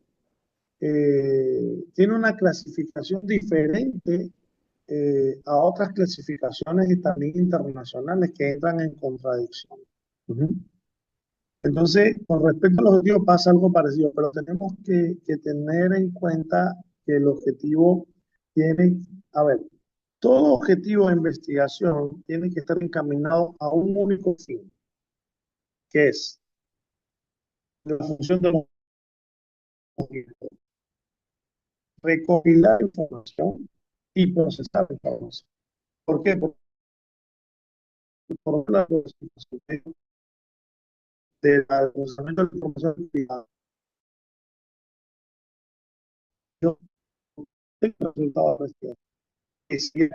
tiene una clasificación diferente a otras clasificaciones y también internacionales que entran en contradicción. Uh-huh. Entonces, con respecto al objetivo pasa algo parecido, pero tenemos que tener en cuenta que el objetivo tiene, a ver, todo objetivo de investigación tiene que estar encaminado a un único fin, que es la función de los objetivos, recopilar información y procesar información. ¿Por qué? Porque por la procesamiento de la procesamiento de la información privada, yo tengo el resultado de la que sigue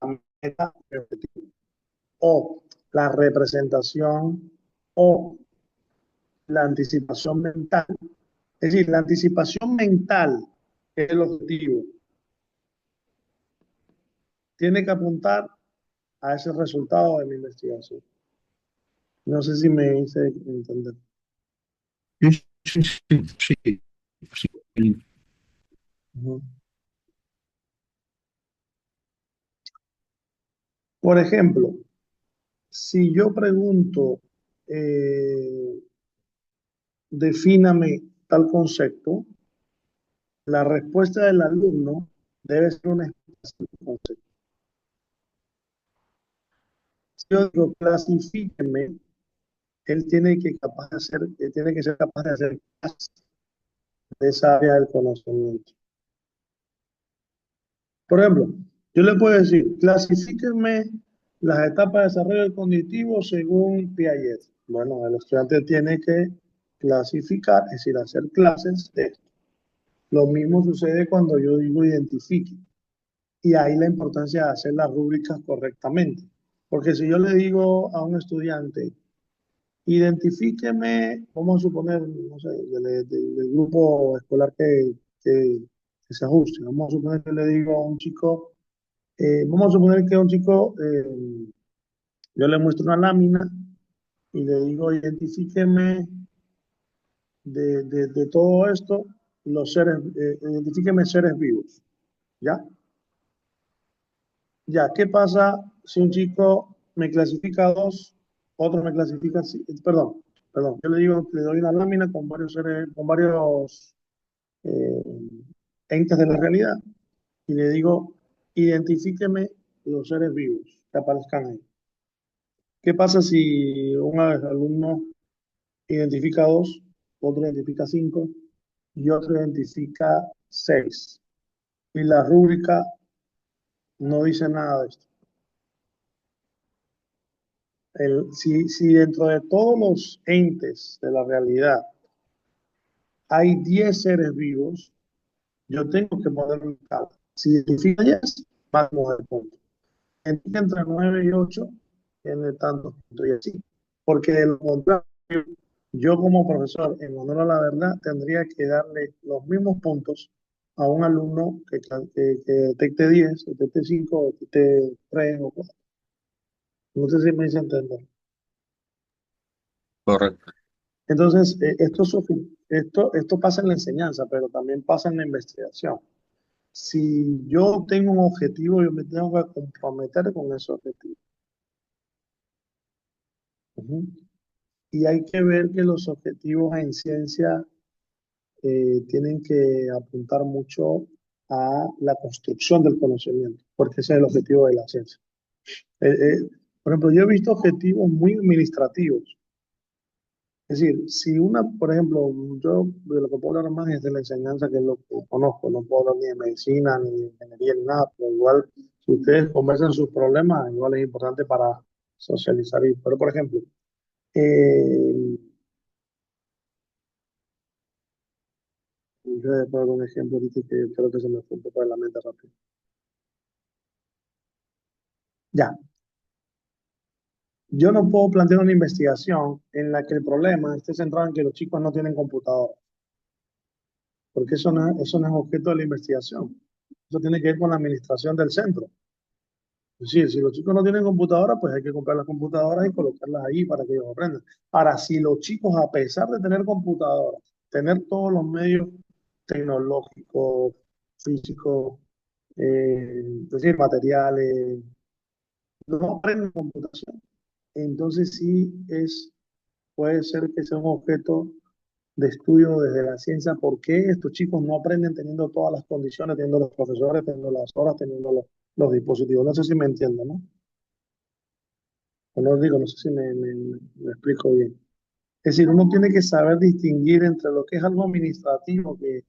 la meta del objetivo, o la representación o la anticipación mental. Es decir, la anticipación mental, que es el objetivo, tiene que apuntar a ese resultado de mi investigación. No sé si me hice entender. Sí, sí, sí, sí, sí. Uh-huh. Por ejemplo, si yo pregunto, defíname tal concepto, La respuesta del alumno debe ser una explicación del concepto. Si yo digo, clasifíqueme, él tiene que ser capaz de hacer clases de esa área del conocimiento. Por ejemplo, yo le puedo decir, clasifíqueme las etapas de desarrollo cognitivo según Piaget. Bueno, el estudiante tiene que clasificar, es decir, hacer clases de esto. Lo mismo sucede cuando yo digo identifique. Y ahí la importancia de hacer las rúbricas correctamente. Porque si yo le digo a un estudiante, identifíqueme, vamos a suponer, no sé, del grupo escolar que se ajuste. Vamos a suponer que le digo a un chico, vamos a suponer que a un chico, yo le muestro una lámina y le digo, identifíqueme de todo esto, los seres, identifíqueme seres vivos. ¿Ya? Ya, ¿qué pasa si un chico me clasifica dos, otro me clasifica, perdón, yo le digo, le doy una lámina con varios seres, con varios eh, entes de la realidad y le digo, identifíqueme los seres vivos que aparezcan ahí. ¿Qué pasa si un alumno identifica dos, otro identifica cinco y otro identifica seis? Y la rúbrica no dice nada de esto. Si dentro de todos los entes de la realidad hay 10 seres vivos, yo tengo que poner un escala. Si identifica 10, va a mover punto. Entre 9 y 8, tiene tantos puntos y así. Porque de lo contrario, yo como profesor, en honor a la verdad, tendría que darle los mismos puntos a un alumno que detecte 10, detecte 5, detecte 3 o 4. No sé si me hice entender. Correcto. Entonces, esto pasa en la enseñanza, pero también pasa en la investigación. Si yo tengo un objetivo, yo me tengo que comprometer con ese objetivo. Ujú. Y hay que ver que los objetivos en ciencia tienen que apuntar mucho a la construcción del conocimiento, porque ese es el objetivo de la ciencia. Eh, eh, por ejemplo, yo he visto objetivos muy administrativos. Es decir, si por ejemplo, yo de lo que puedo hablar más es de la enseñanza, que es lo que conozco, no puedo hablar ni de medicina, ni de ingeniería, ni nada, pero igual, si ustedes conversan sus problemas, igual es importante para socializar. Pero, por ejemplo, eh, yo voy a poner un ejemplo ahorita que creo que se me fue un poco de la mente rápido. Ya, yo no puedo plantear una investigación en la que el problema esté centrado en que los chicos no tienen computadora, porque eso no es objeto de la investigación. Eso tiene que ver con la administración del centro. Es decir, si los chicos no tienen computadora, pues hay que comprar las computadoras y colocarlas ahí para que ellos aprendan. Ahora, si los chicos, a pesar de tener computadoras, tener todos los medios tecnológicos, físicos, es decir, materiales, no aprenden computación, entonces sí puede ser que sea un objeto de estudio desde la ciencia, por qué estos chicos no aprenden teniendo todas las condiciones, teniendo los profesores, teniendo las horas, teniendo los dispositivos. No sé si me entienden, ¿no? O no digo, no sé si me explico bien. Es decir, uno tiene que saber distinguir entre lo que es algo administrativo que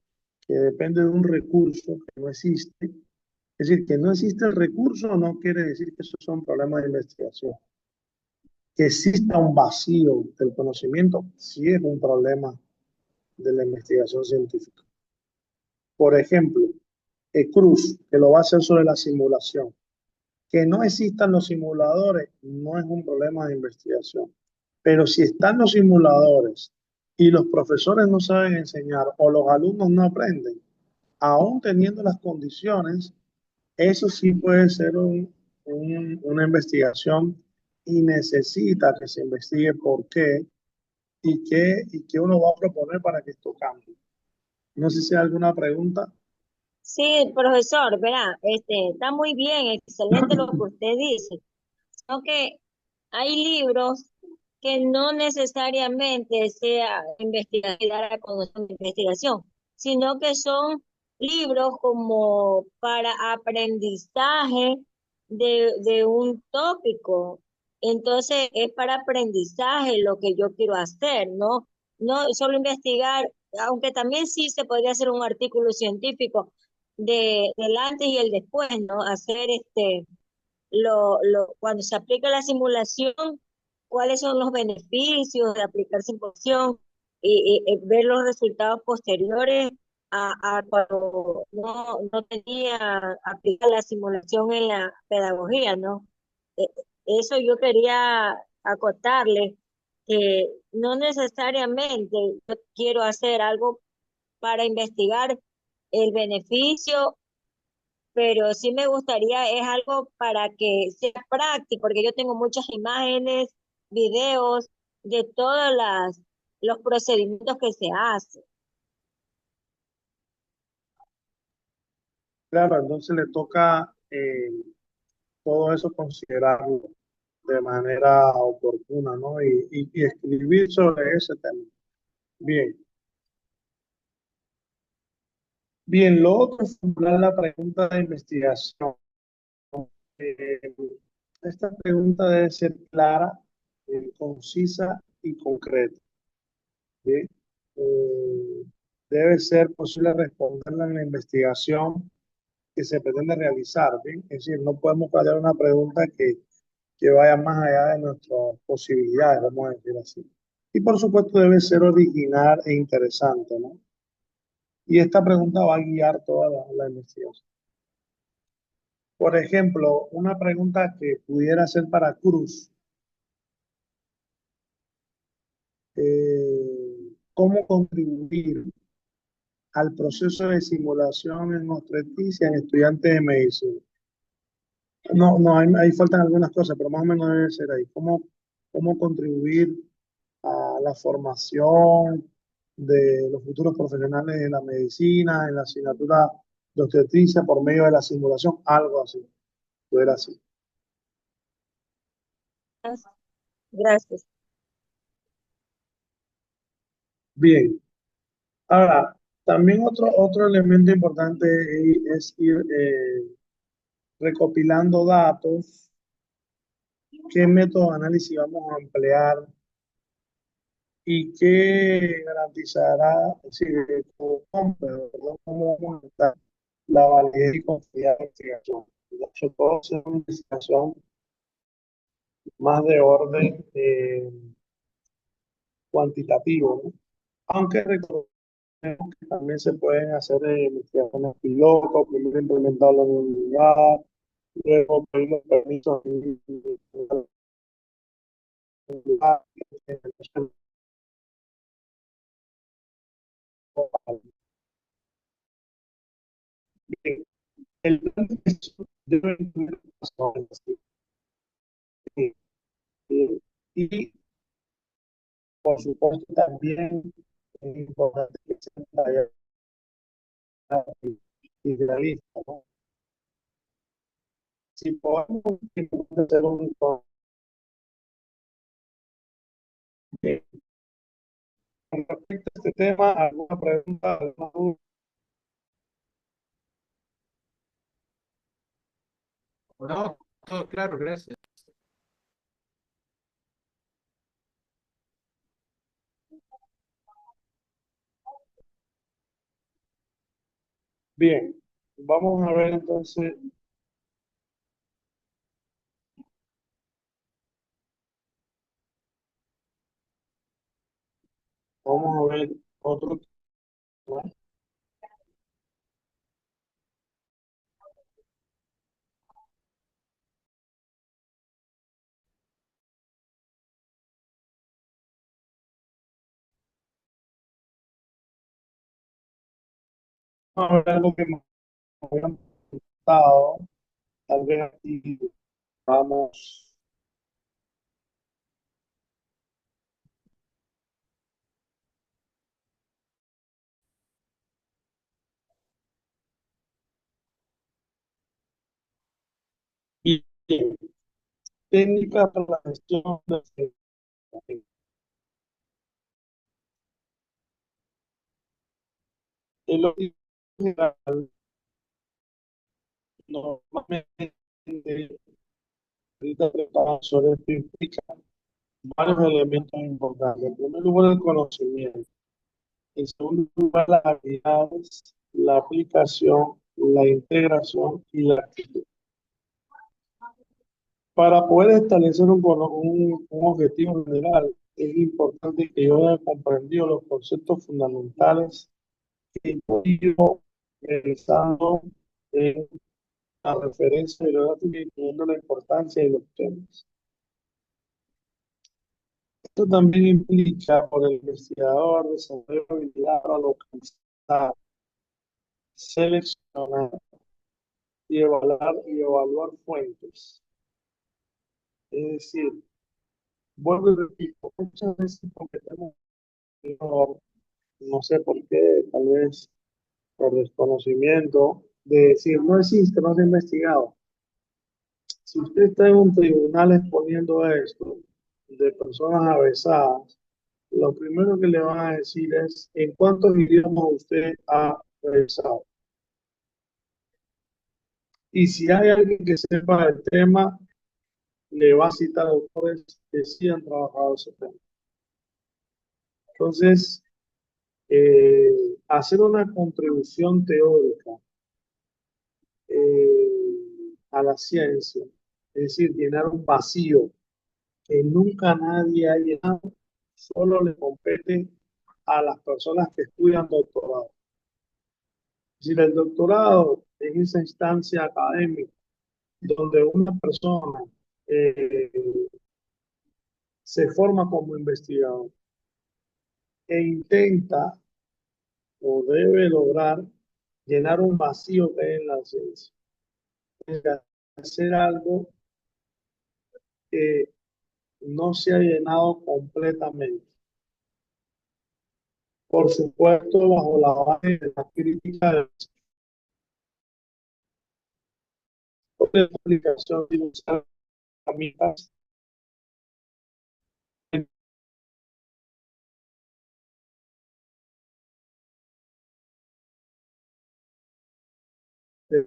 depende de un recurso que no existe. Es decir, que no existe el recurso no quiere decir que esos son problemas de investigación. Que exista un vacío del conocimiento sí es un problema de la investigación científica. Por ejemplo, Cruz, que lo va a hacer sobre la simulación. Que no existan los simuladores no es un problema de investigación. Pero si están los simuladores y los profesores no saben enseñar o los alumnos no aprenden, aún teniendo las condiciones, eso sí puede ser una investigación y necesita que se investigue por qué y qué uno va a proponer para que esto cambie. No sé si hay alguna pregunta. Sí, profesor, verá, está muy bien, excelente lo que usted dice. Sino que hay libros que no necesariamente sea investigación, dar a conocer una investigación, sino que son libros como para aprendizaje de un tópico. Entonces, es para aprendizaje lo que yo quiero hacer, ¿no? No solo investigar, aunque también sí se podría hacer un artículo científico del antes y el después, ¿no? Hacer cuando se aplica la simulación, cuáles son los beneficios de aplicar simulación y ver los resultados posteriores a cuando no tenía aplicar la simulación en la pedagogía, ¿no? Eh, Eso yo quería acotarle, que no necesariamente yo quiero hacer algo para investigar el beneficio, pero sí me gustaría, es algo para que sea práctico, porque yo tengo muchas imágenes, videos de todos los procedimientos que se hacen. Claro, entonces le toca todo eso considerarlo de manera oportuna, ¿no? Y escribir sobre ese tema. Bien, bien, lo otro es formular la pregunta de investigación. Eh, Esta pregunta debe ser clara, concisa y concreta. ¿Sí? Eh, Debe ser posible responderla en la investigación que se pretende realizar. ¿Bien? Es decir, no podemos plantear una pregunta que vaya más allá de nuestras posibilidades, vamos a decir así. Y por supuesto debe ser original e interesante, ¿no? Y esta pregunta va a guiar toda la investigación. Por ejemplo, una pregunta que pudiera ser para Cruz. ¿Cómo contribuir al proceso de simulación en obstetricia en estudiantes de medicina? No, no, ahí faltan algunas cosas, pero más o menos debe ser ahí. ¿Cómo contribuir a la formación de los futuros profesionales de la medicina, en la asignatura de obstetricia por medio de la simulación? Algo así, fuera así. Gracias. Bien, ahora, también otro elemento importante es ir recopilando datos, qué método de análisis vamos a emplear y qué garantizará, es decir, cómo vamos a estar la validez y confiabilidad de la investigación. Sobre todo es una investigación más de orden cuantitativo, ¿no? Aunque recordemos que también se pueden hacer investigaciones piloto, primero implementarlo en un lugar, luego pedir los permisos en un lugar. Bien, el plan de gestión debe incluir pasos, ¿sí? Y por supuesto también es importante que sea idealista, ¿no? Si podemos hacer un informe con respecto a este tema, alguna pregunta, alguna duda. No, todo claro, gracias. Bien, vamos a ver entonces, vamos a ver otro tema. Vamos a ver algo que nos habían preguntado, tal vez aquí vamos. Y técnica para la gestión de el general, normalmente, ahorita preparación implica varios elementos importantes. En primer lugar, el conocimiento. En segundo lugar, las habilidades, la aplicación, la integración y la actitud. Para poder establecer un objetivo general, es importante que yo haya comprendido los conceptos fundamentales que yo realizando en la referencia bibliográfica y teniendo la importancia de los temas. Esto también implica por el investigador desarrollar habilidad para localizar, seleccionar y evaluar fuentes. Es decir, vuelvo y repito, muchas veces cometemos un error, no sé por qué, tal vez por desconocimiento, de decir, no existe, no se ha investigado. Si usted está en un tribunal exponiendo esto de personas avesadas, lo primero que le van a decir es, ¿en cuántos idiomas usted ha revisado? Y si hay alguien que sepa el tema, le va a citar autores que sí han trabajado ese tema. Entonces, hacer una contribución teórica a la ciencia, es decir, llenar un vacío que nunca nadie ha llenado, solo le compete a las personas que estudian doctorado. Es decir, el doctorado es esa instancia académica donde una persona eh, se forma como investigador e intenta o debe lograr llenar un vacío que hay en la ciencia. Es hacer algo que no se ha llenado completamente. Por supuesto, bajo la base de la crítica de la aplicación de usar herramientas de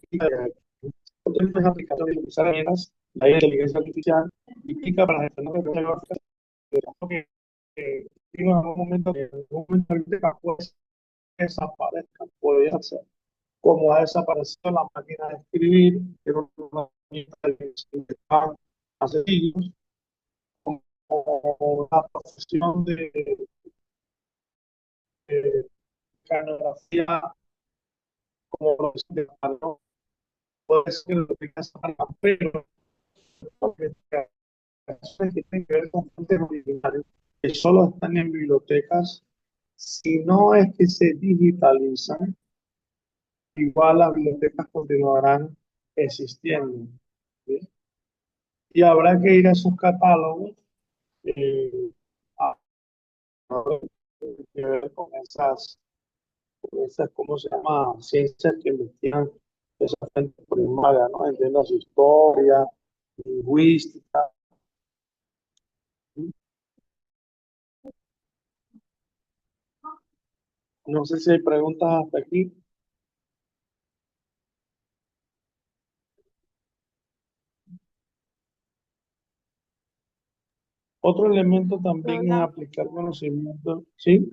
otras aplicaciones de usar herramientas, la inteligencia artificial implica para gestionar tecnológicas que en algún momento pues, desaparezcan, podría ser. Como ha desaparecido la máquina de escribir, que era una herramienta que se inventaba hace siglos, como la profesión de canografía, como profesión de cargo, puede ser lo que pasa, pero porque que tienen que ver con fuentes originales que solo están en bibliotecas, si no es que se digitalizan, igual las bibliotecas continuarán existiendo, ¿sí? Y habrá que ir a sus catálogos a ver con esas, ¿cómo se llama? Ciencias que investigan esas fuentes primarias, ¿no? Entiendas historia, lingüística. No sé si hay preguntas hasta aquí. Otro elemento también es Hola. aplicar conocimiento, ¿sí?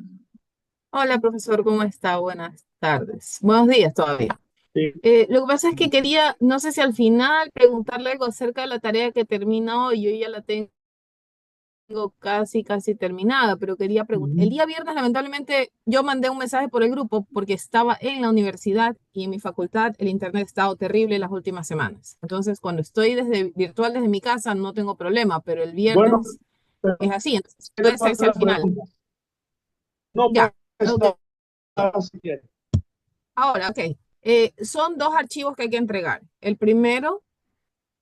Hola, profesor, ¿cómo está? Buenas tardes. Buenos días todavía. Sí. Lo que pasa es que quería, no sé si al final preguntarle algo acerca de la tarea que termina hoy. Yo ya la tengo casi terminada, pero quería preguntar. El día viernes, lamentablemente, yo mandé un mensaje por el grupo porque estaba en la universidad y en mi facultad el internet ha estado terrible las últimas semanas. Entonces, cuando estoy virtual desde mi casa, no tengo problema, pero el Bueno, viernes es así. Entonces, ¿qué puede le hacerse pasa al la final. pregunta? No Ya, puede ok. estar si quiere. Ahora, ok. Son dos archivos que hay que entregar. El primero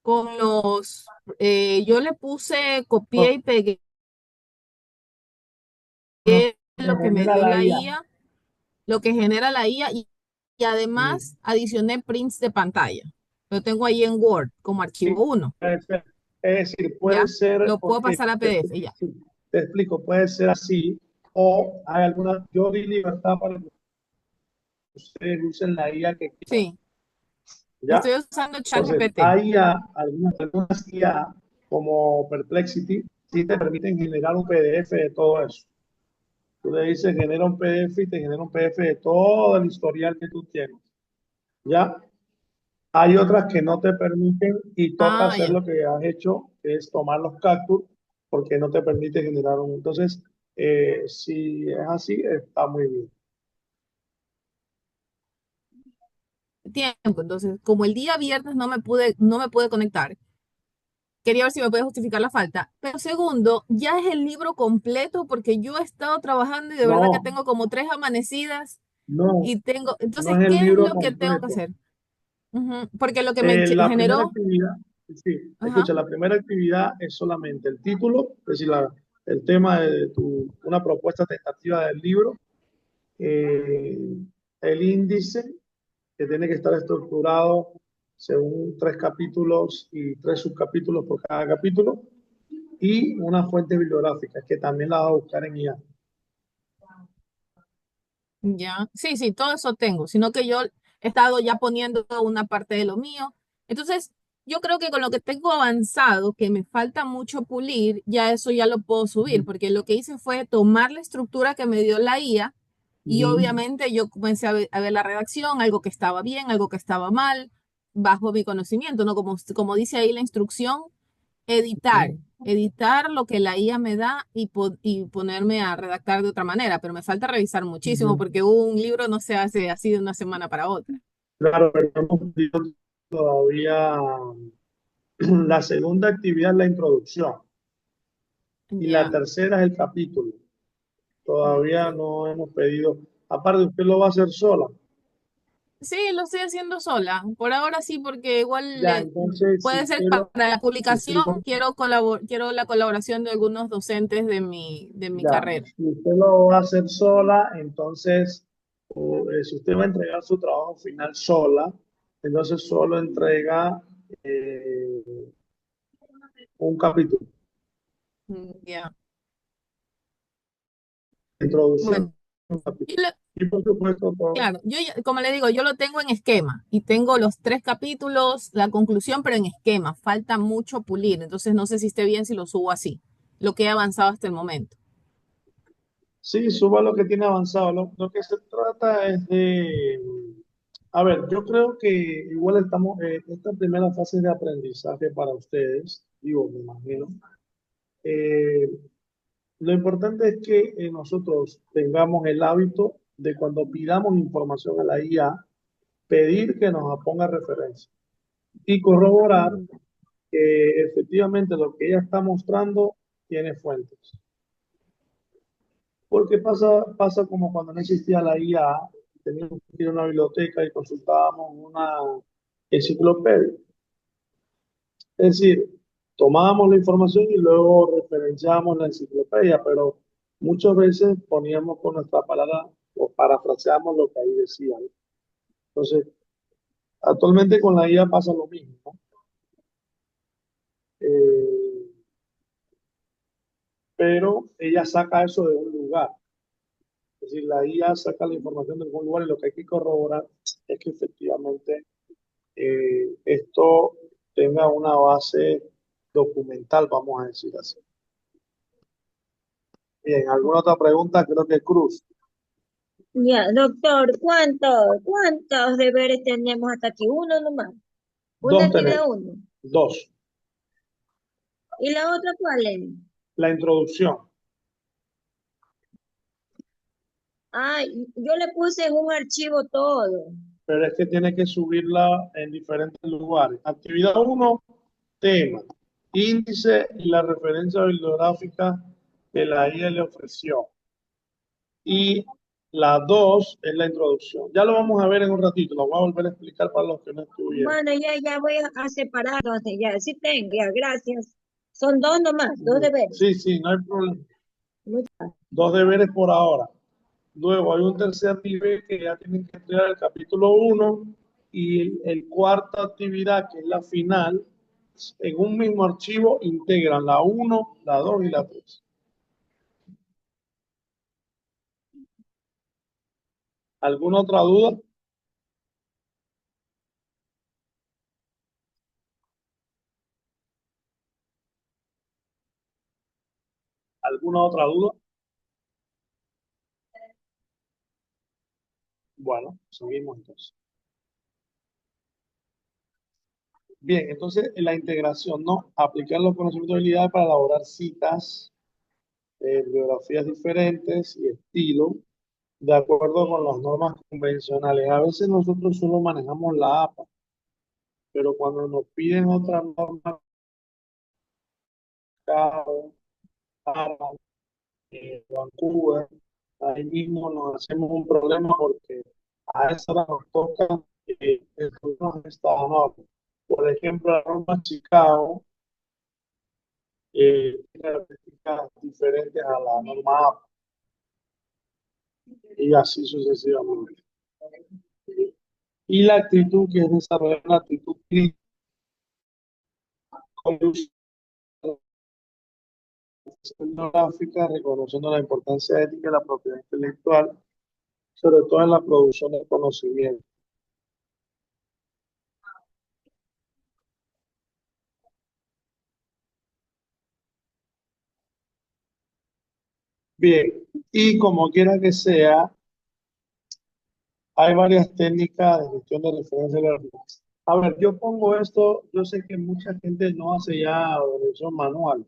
con yo le puse, copié y pegué lo que me Genera dio la la IA. IA, lo que genera la IA y además adicioné prints de pantalla. Lo tengo ahí en Word como archivo 1, Es decir, puede ¿ya? ser, Lo puedo porque pasar a PDF, ya. te explico, puede ser así, o hay alguna, yo di libertad para ustedes usen la IA que quieran, Sí, ¿ya? estoy usando Entonces, ChatGPT. hay algunas IA como Perplexity, sí te permiten generar un PDF de todo eso. Tú le dices, genera un PDF y te genera un PDF de todo el historial que tú tienes, ¿ya? Hay otras que no te permiten y toca Ah, hacer ya. lo que has hecho, que es tomar los capturas, porque no te permite generar un. Entonces, si es así, está muy bien. Tiempo. Entonces, como el día viernes no me pude conectar, quería ver si me puede justificar la falta. Pero segundo, ya es el libro completo porque yo he estado trabajando y de verdad que No, tengo como 3 amanecidas no, y tengo, no entonces, es el ¿qué es libro lo que tengo que completo. hacer? Ujú, porque lo que me La primera generó, actividad, sí, ajá, escucha, la primera actividad es solamente el título, es decir, el tema de una propuesta tentativa del libro, eh, el índice, que tiene que estar estructurado según 3 capítulos y 3 subcapítulos por cada capítulo, y una fuente bibliográfica, que también la vas a buscar en IA. ya, sí, sí, todo eso tengo, sino que yo he estado ya poniendo una parte de lo mío. Entonces, yo creo que con lo que tengo avanzado, que me falta mucho pulir, ya eso ya lo puedo subir, porque lo que hice fue tomar la estructura que me dio la IA y Ujú. obviamente yo comencé a ver la redacción, algo que estaba bien, algo que estaba mal, bajo mi conocimiento, ¿no? Como dice ahí la instrucción, editar, editar lo que la IA me da y ponerme a redactar de otra manera, pero me falta revisar muchísimo Ujú. porque un libro no se hace así de una semana para otra. Claro, pero no hemos visto todavía la segunda actividad es la introducción y la Ya. tercera es el capítulo. Todavía Ok. no hemos pedido. Aparte, usted lo va a hacer sola. Sí, lo estoy haciendo sola. Por ahora sí, porque igual Ya, entonces, si puede ser usted para la si usted publicación, lo, quiero la colaboración de algunos docentes de mi ya, carrera. si usted lo va a hacer sola, entonces, si usted va a entregar su trabajo final sola, entonces solo entrega eh, un capítulo, Ya. introducción, Bueno, un capítulo. y le- Y por supuesto, todo. claro, como le digo, yo lo tengo en esquema y tengo los 3 capítulos, la conclusión, pero en esquema. Falta mucho pulir, entonces no sé si esté bien si lo subo así, lo que he avanzado hasta el momento. Sí, suba lo que tiene avanzado. Lo que se trata es de, a ver, yo creo que igual estamos, esta primera fase de aprendizaje para ustedes, digo, me imagino. eh, lo importante es que nosotros tengamos el hábito de cuando pidamos información a la IA, pedir que nos ponga referencia y corroborar Mm, que efectivamente lo que ella está mostrando tiene fuentes. Porque pasa como cuando no existía la IA, teníamos que ir a una biblioteca y consultábamos una enciclopedia. Es decir, tomábamos la información y luego referenciábamos la enciclopedia, pero muchas veces poníamos con nuestra palabra o parafraseamos lo que ahí decía, ¿no? Entonces, actualmente con la IA pasa lo mismo, ¿no? Eh, pero ella saca eso de un lugar. Es decir, la IA saca la información de algún lugar y lo que hay que corroborar es que efectivamente esto tenga una base documental, vamos a decir así. Bien, ¿alguna otra pregunta? Creo que Cruz. Ya, doctor, ¿cuántos deberes tenemos hasta aquí? Uno nomás. Una Dos actividad tenemos. uno. Dos. ¿Y la otra cuál es? La introducción. Ay, yo le puse en un archivo todo. Pero es que tiene que subirla en diferentes lugares. Actividad uno, tema. Índice y la referencia bibliográfica que la IA le ofreció. Y la dos es la introducción. Ya lo vamos a ver en un ratito. Lo voy a volver a explicar para los que no estuvieron. Bueno, ya voy a separar, ya, sí tengo, ya, gracias. Son dos nomás, dos deberes. Sí, sí, no hay problema. Muy- Dos deberes por ahora. Luego hay un tercer nivel que ya tienen que estudiar el capítulo uno y el cuarta actividad, que es la final, en un mismo archivo integran la uno, la 2 y la 3. ¿Alguna otra duda? ¿Alguna otra duda? Bueno, seguimos entonces. Bien, entonces la integración, ¿no? Aplicar los conocimientos y habilidades para elaborar citas, biografías diferentes y estilo, de acuerdo con las normas convencionales. A veces nosotros solo manejamos la APA, pero cuando nos piden otra norma, Chicago, Harvard, Vancouver, ahí mismo nos hacemos un problema porque a esa hora nos toca incluirnos en esta norma. Por ejemplo, la norma Chicago tiene características diferentes a la norma APA y así sucesivamente. Y la actitud que es desarrollar una actitud crítica con gráfica, reconociendo la importancia ética de la propiedad intelectual, sobre todo en la producción de conocimiento. Bien, y como quiera que sea, hay varias técnicas de gestión de referencia gráfica. A ver, yo pongo esto, yo sé que mucha gente no hace ya organización manual,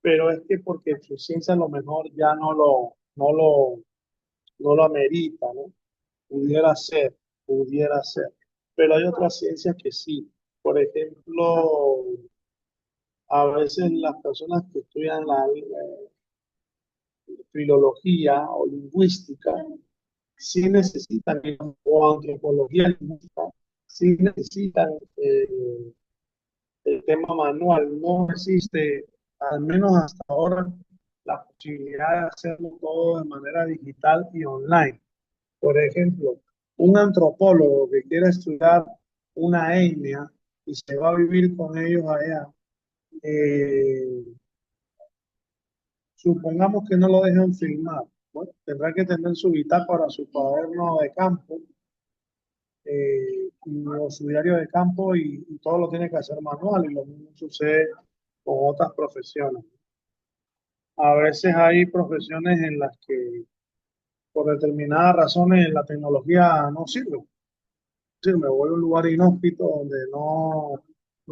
pero es que porque su ciencia a lo mejor ya no lo amerita, ¿no? Pudiera ser, pudiera ser. Pero hay otras ciencias que sí. Por ejemplo, a veces las personas que estudian la filología o lingüística sí necesitan, o antropología lingüística, sí necesitan el tema manual. No existe, al menos hasta ahora, la posibilidad de hacerlo todo de manera digital y online. Por ejemplo, un antropólogo que quiera estudiar una etnia y se va a vivir con ellos allá, eh, supongamos que no lo dejan filmar. Bueno, tendrá que tener su bitácora, su cuaderno de campo, o su diario de campo y todo lo tiene que hacer manual y lo mismo sucede con otras profesiones. A veces hay profesiones en las que por determinadas razones la tecnología no sirve. Sí, me voy a un lugar inhóspito donde no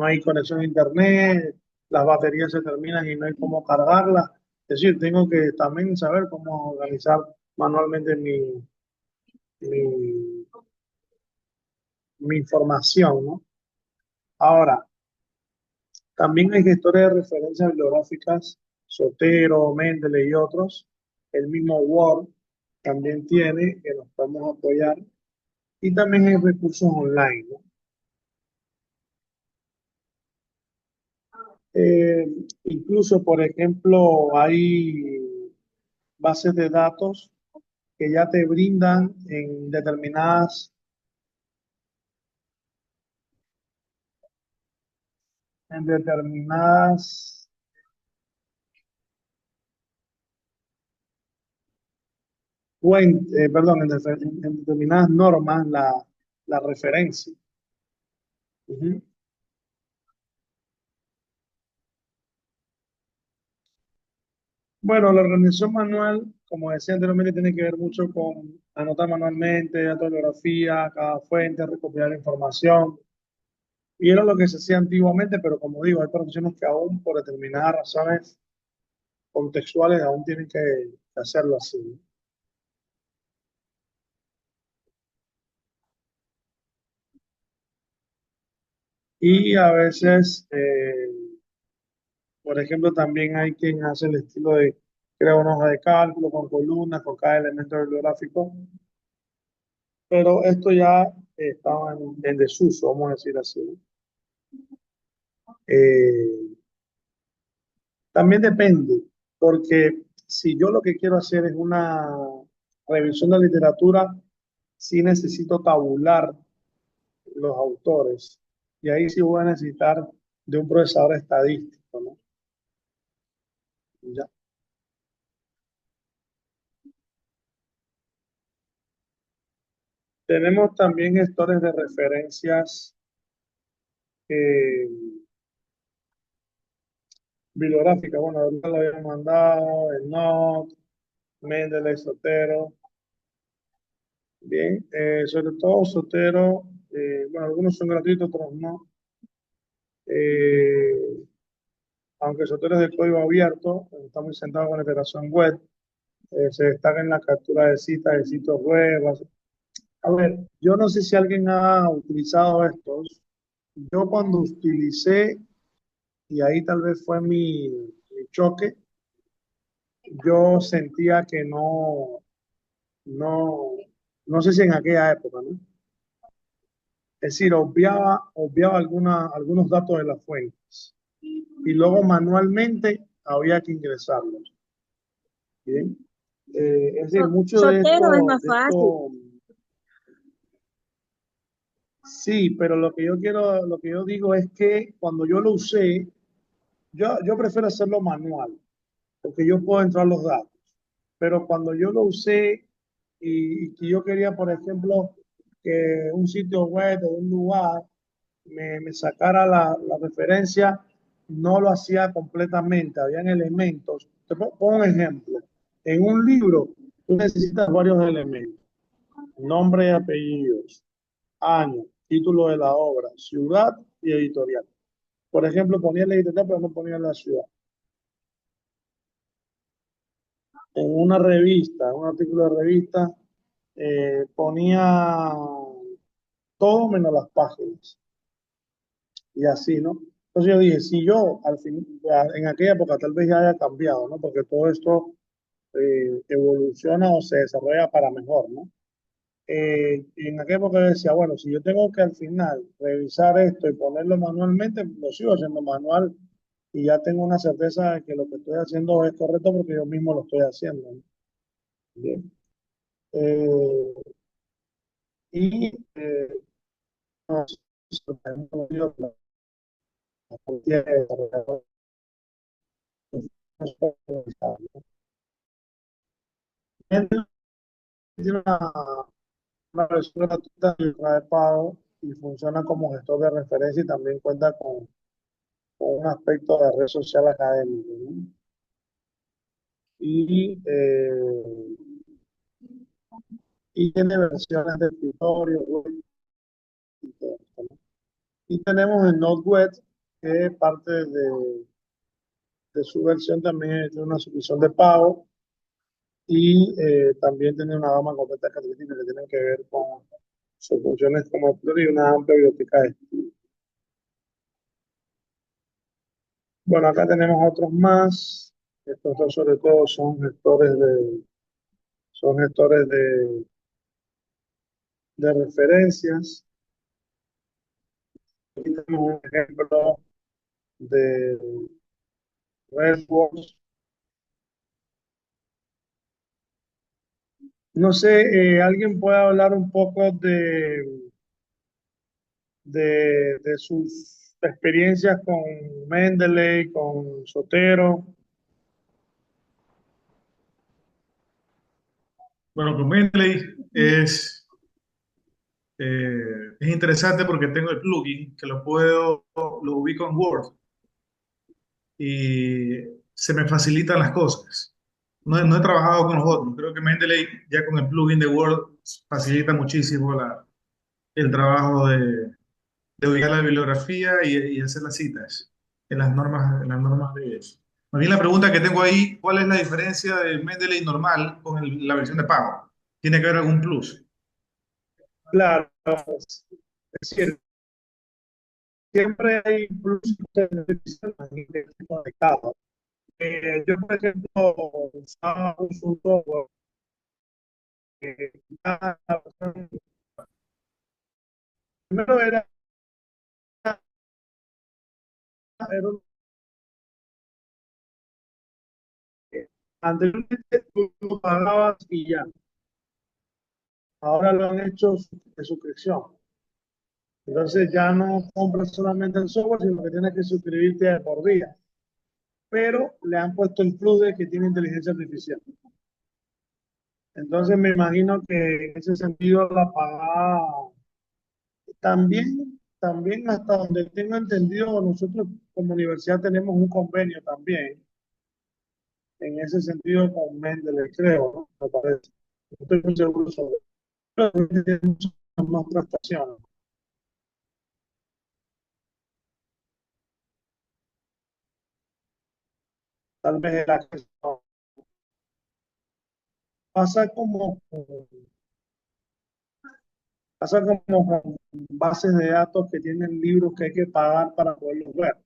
hay conexión a internet, las baterías se terminan y no hay cómo cargarlas. Es decir, tengo que también saber cómo organizar manualmente mi, mi información, ¿no? Ahora, también hay gestores de referencias bibliográficas, Sotero, Mendeley y otros. El mismo Word también tiene, que nos podemos apoyar. Y también hay recursos online, ¿no? Eh, Incluso, por ejemplo, hay bases de datos que ya te brindan en determinadas, perdón, en determinadas normas la referencia. Ujú. Bueno, la organización manual, como decía anteriormente, tiene que ver mucho con anotar manualmente, datilografía, cada fuente, recopilar información. Y era lo que se hacía antiguamente, pero como digo, hay profesiones que aún por determinadas razones contextuales aún tienen que hacerlo así, ¿no? Y a veces, por ejemplo, también hay quien hace el estilo de crear una hoja de cálculo con columnas, con cada elemento bibliográfico, pero esto ya estaba en desuso, vamos a decir así, ¿no? Eh, También depende, porque si yo lo que quiero hacer es una revisión de literatura, sí necesito tabular los autores. Y ahí sí voy a necesitar de un procesador estadístico, ¿no? Ya. Tenemos también gestores de referencias bibliográfica. Bueno, ahorita lo había mandado, el Note, Mendeley, Sotero. Bien, sobre todo Sotero, bueno, algunos son gratuitos, otros no. Eh, aunque Sotero es de código abierto, está muy centrado con la integración web, se destaca en la captura de citas de sitios web. A ver, yo no sé si alguien ha utilizado estos. Yo cuando utilicé, y ahí tal vez fue mi choque, yo sentía que no, no sé si en aquella época, ¿no? Es decir, obviaba algunos datos de las fuentes y luego manualmente había que ingresarlos. Bien. Es decir, mucho Sotero es más fácil. Sí, pero lo que yo digo es que cuando yo lo usé, yo prefiero hacerlo manual, porque yo puedo entrar los datos. Pero cuando yo lo usé y que yo quería, por ejemplo, que un sitio web de un lugar me sacara la referencia, no lo hacía completamente, habían elementos. Pongo un ejemplo. En un libro, tú necesitas varios elementos: nombre y apellidos, año, título de la obra, ciudad y editorial. Por ejemplo, ponía la editorial, pero no ponía la ciudad. En una revista, un artículo de revista, ponía todo menos las páginas. Y así, ¿no? Entonces yo dije, si yo al fin, en aquella época tal vez ya haya cambiado, ¿no? Porque todo esto evoluciona o se desarrolla para mejor, ¿no? Y en aquella época yo decía, bueno, si yo tengo que al final revisar esto y ponerlo manualmente, lo sigo haciendo manual y ya tengo una certeza de que lo que estoy haciendo es correcto porque yo mismo lo estoy haciendo, ¿no? Bien. Eh, y no, tiene una versión gratuita de pago y funciona como gestor de referencia y también cuenta con un aspecto de red social académico, ¿no? Y, y tiene versiones de escritorio web y todo esto, ¿no? Y tenemos el NodeWeb, que es parte de su versión, también tiene una suscripción de pago y también tiene una gama completa de características que tienen que ver con sus funciones como Explorer y una amplia biblioteca de estilo. Bueno, acá tenemos otros más. Estos dos sobre todo son gestores de referencias. Aquí tenemos un ejemplo de RedWorks. No sé, ¿alguien puede hablar un poco de sus experiencias con Mendeley, con Sotero? Bueno, con Mendeley es interesante porque tengo el plugin que lo ubico en Word y se me facilitan las cosas. No he trabajado con los otros. Creo que Mendeley ya con el plugin de Word facilita muchísimo el trabajo de ubicar la bibliografía y hacer las citas en las normas de eso. Más bien la pregunta que tengo ahí, ¿cuál es la diferencia del Mendeley normal con la versión de pago? ¿Tiene que haber algún plus? Claro, es decir, siempre hay plus conectados. Yo, por ejemplo, usaba un software que primero era anteriormente tú lo pagabas y ya. Ahora lo han hecho de suscripción. Entonces ya no compras solamente el software, sino que tienes que suscribirte de por día. Pero le han puesto el plus de que tiene inteligencia artificial. Entonces me imagino que en ese sentido la pagada también también hasta donde tengo entendido, nosotros como universidad tenemos un convenio también, en ese sentido con Mendeley, creo, me parece. No estoy muy seguro sobre eso, pero tiene muchas más prestaciones. Tal vez el acceso pasa como, pasa como con bases de datos que tienen libros que hay que pagar para poderlos ver.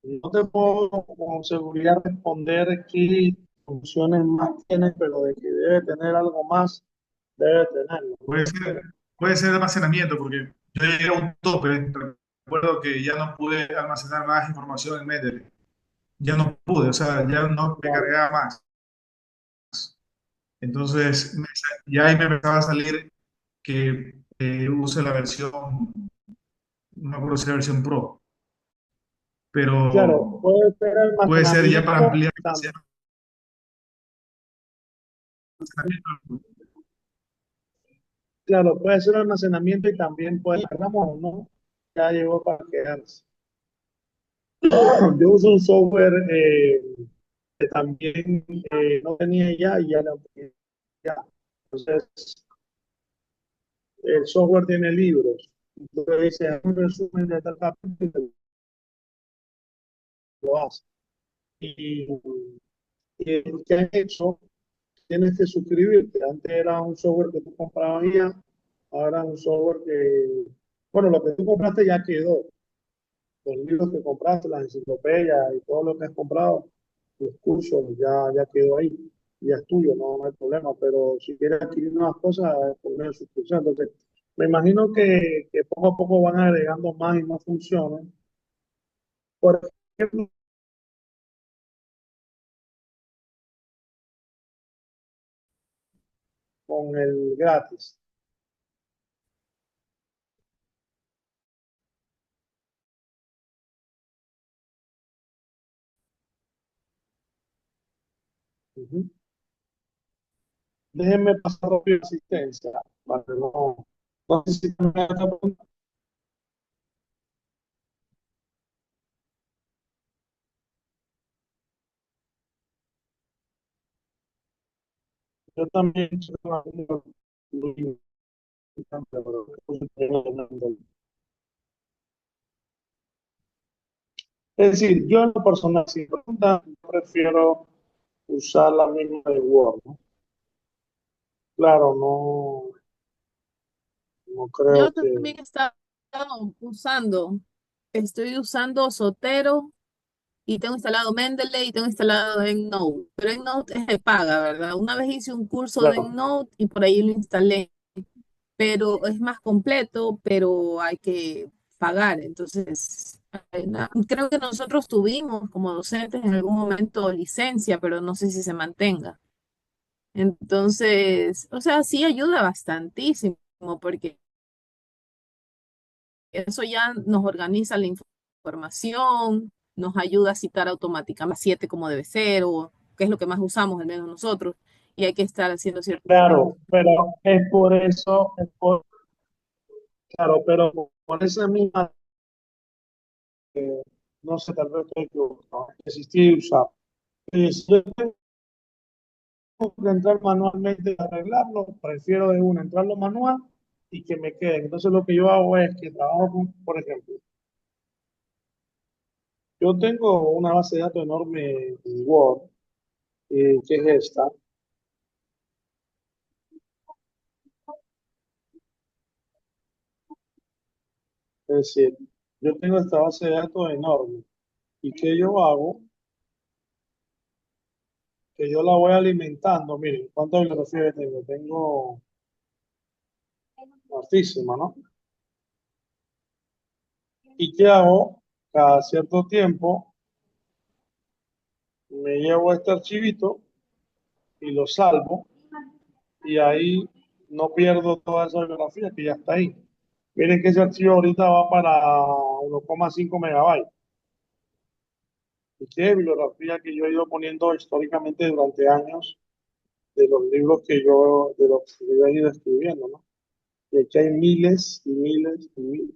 No te puedo con seguridad responder qué funciones más tiene, pero de que debe tener algo más, debe tenerlo. Puede ser almacenamiento, porque yo llegué a un tope. Recuerdo que ya no pude almacenar más información en Mendeley. Ya no pude, o sea, ya no me Claro, cargaba más. Entonces, ya ahí me empezaba a salir que use la versión, no me acuerdo si la versión Pro, claro, pero puede ser puede ser ya para almacenamiento, ampliar capacidad de almacenamiento. claro, puede ser almacenamiento y también puede, digamos, no, ya llegó para quedarse. Yo uso un software que también no tenía ya y ya lo tenía ya. Entonces, el software tiene libros. Entonces dice, "Haz un resumen de tal capítulo", y lo hace. Y, y el que han hecho, tienes que suscribirte. Antes era un software que tú comprabas ya, ahora es un software que, bueno, lo que tú compraste ya quedó. Los libros que compraste, las enciclopedias y todo lo que has comprado, los cursos, ya quedó ahí. Ya es tuyo, no hay problema. Pero si quieres adquirir nuevas cosas, es por medio de suscripción. Entonces, me imagino que poco a poco van agregando más y más funciones. Por ejemplo, con el gratis. Ujú. Déjenme pasar rápido la asistencia. Vale, no sé si me da otra pregunta. Yo también soy un amigo muy importante, pero es decir, yo en lo personal, si me preguntan, prefiero usar la misma de Word, ¿no? Claro, no Yo creo que, también he estado usando, estoy usando Zotero y tengo instalado Mendeley y tengo instalado EndNote, pero EndNote es de paga, ¿verdad? Una vez hice un curso de claro, EndNote y por ahí lo instalé, pero es más completo, pero hay que pagar. Entonces, creo que nosotros tuvimos como docentes en algún momento licencia, pero no sé si se mantenga. Entonces, o sea, sí ayuda bastantísimo porque eso ya nos organiza la información, nos ayuda a citar automáticamente a 7 como debe ser, o qué es lo que más usamos, al menos nosotros, y hay que estar haciendo ciertos claro, pero es por eso, claro, pero por esa misma, no sé, tal vez estoy equivocado, existir y usar. Si yo tengo que entrar manualmente a arreglarlo, prefiero de una entrarlo manual y que me queden. Entonces lo que yo hago es que trabajo con, por ejemplo, yo tengo una base de datos enorme en Word, que es esta. Es decir, yo tengo esta base de datos enorme. ¿Y qué yo hago? Que yo la voy alimentando. Miren, ¿cuántas bibliografías tengo? Tengo hartísima, ¿no? ¿Y qué hago? Cada cierto tiempo me llevo este archivito y lo salvo y ahí no pierdo toda esa bibliografía que ya está ahí. Miren que ese archivo ahorita va para 1,5 megabytes. Y qué bibliografía que yo he ido poniendo históricamente durante años de los libros que yo he ido escribiendo, ¿no? Y aquí hay miles y miles y miles.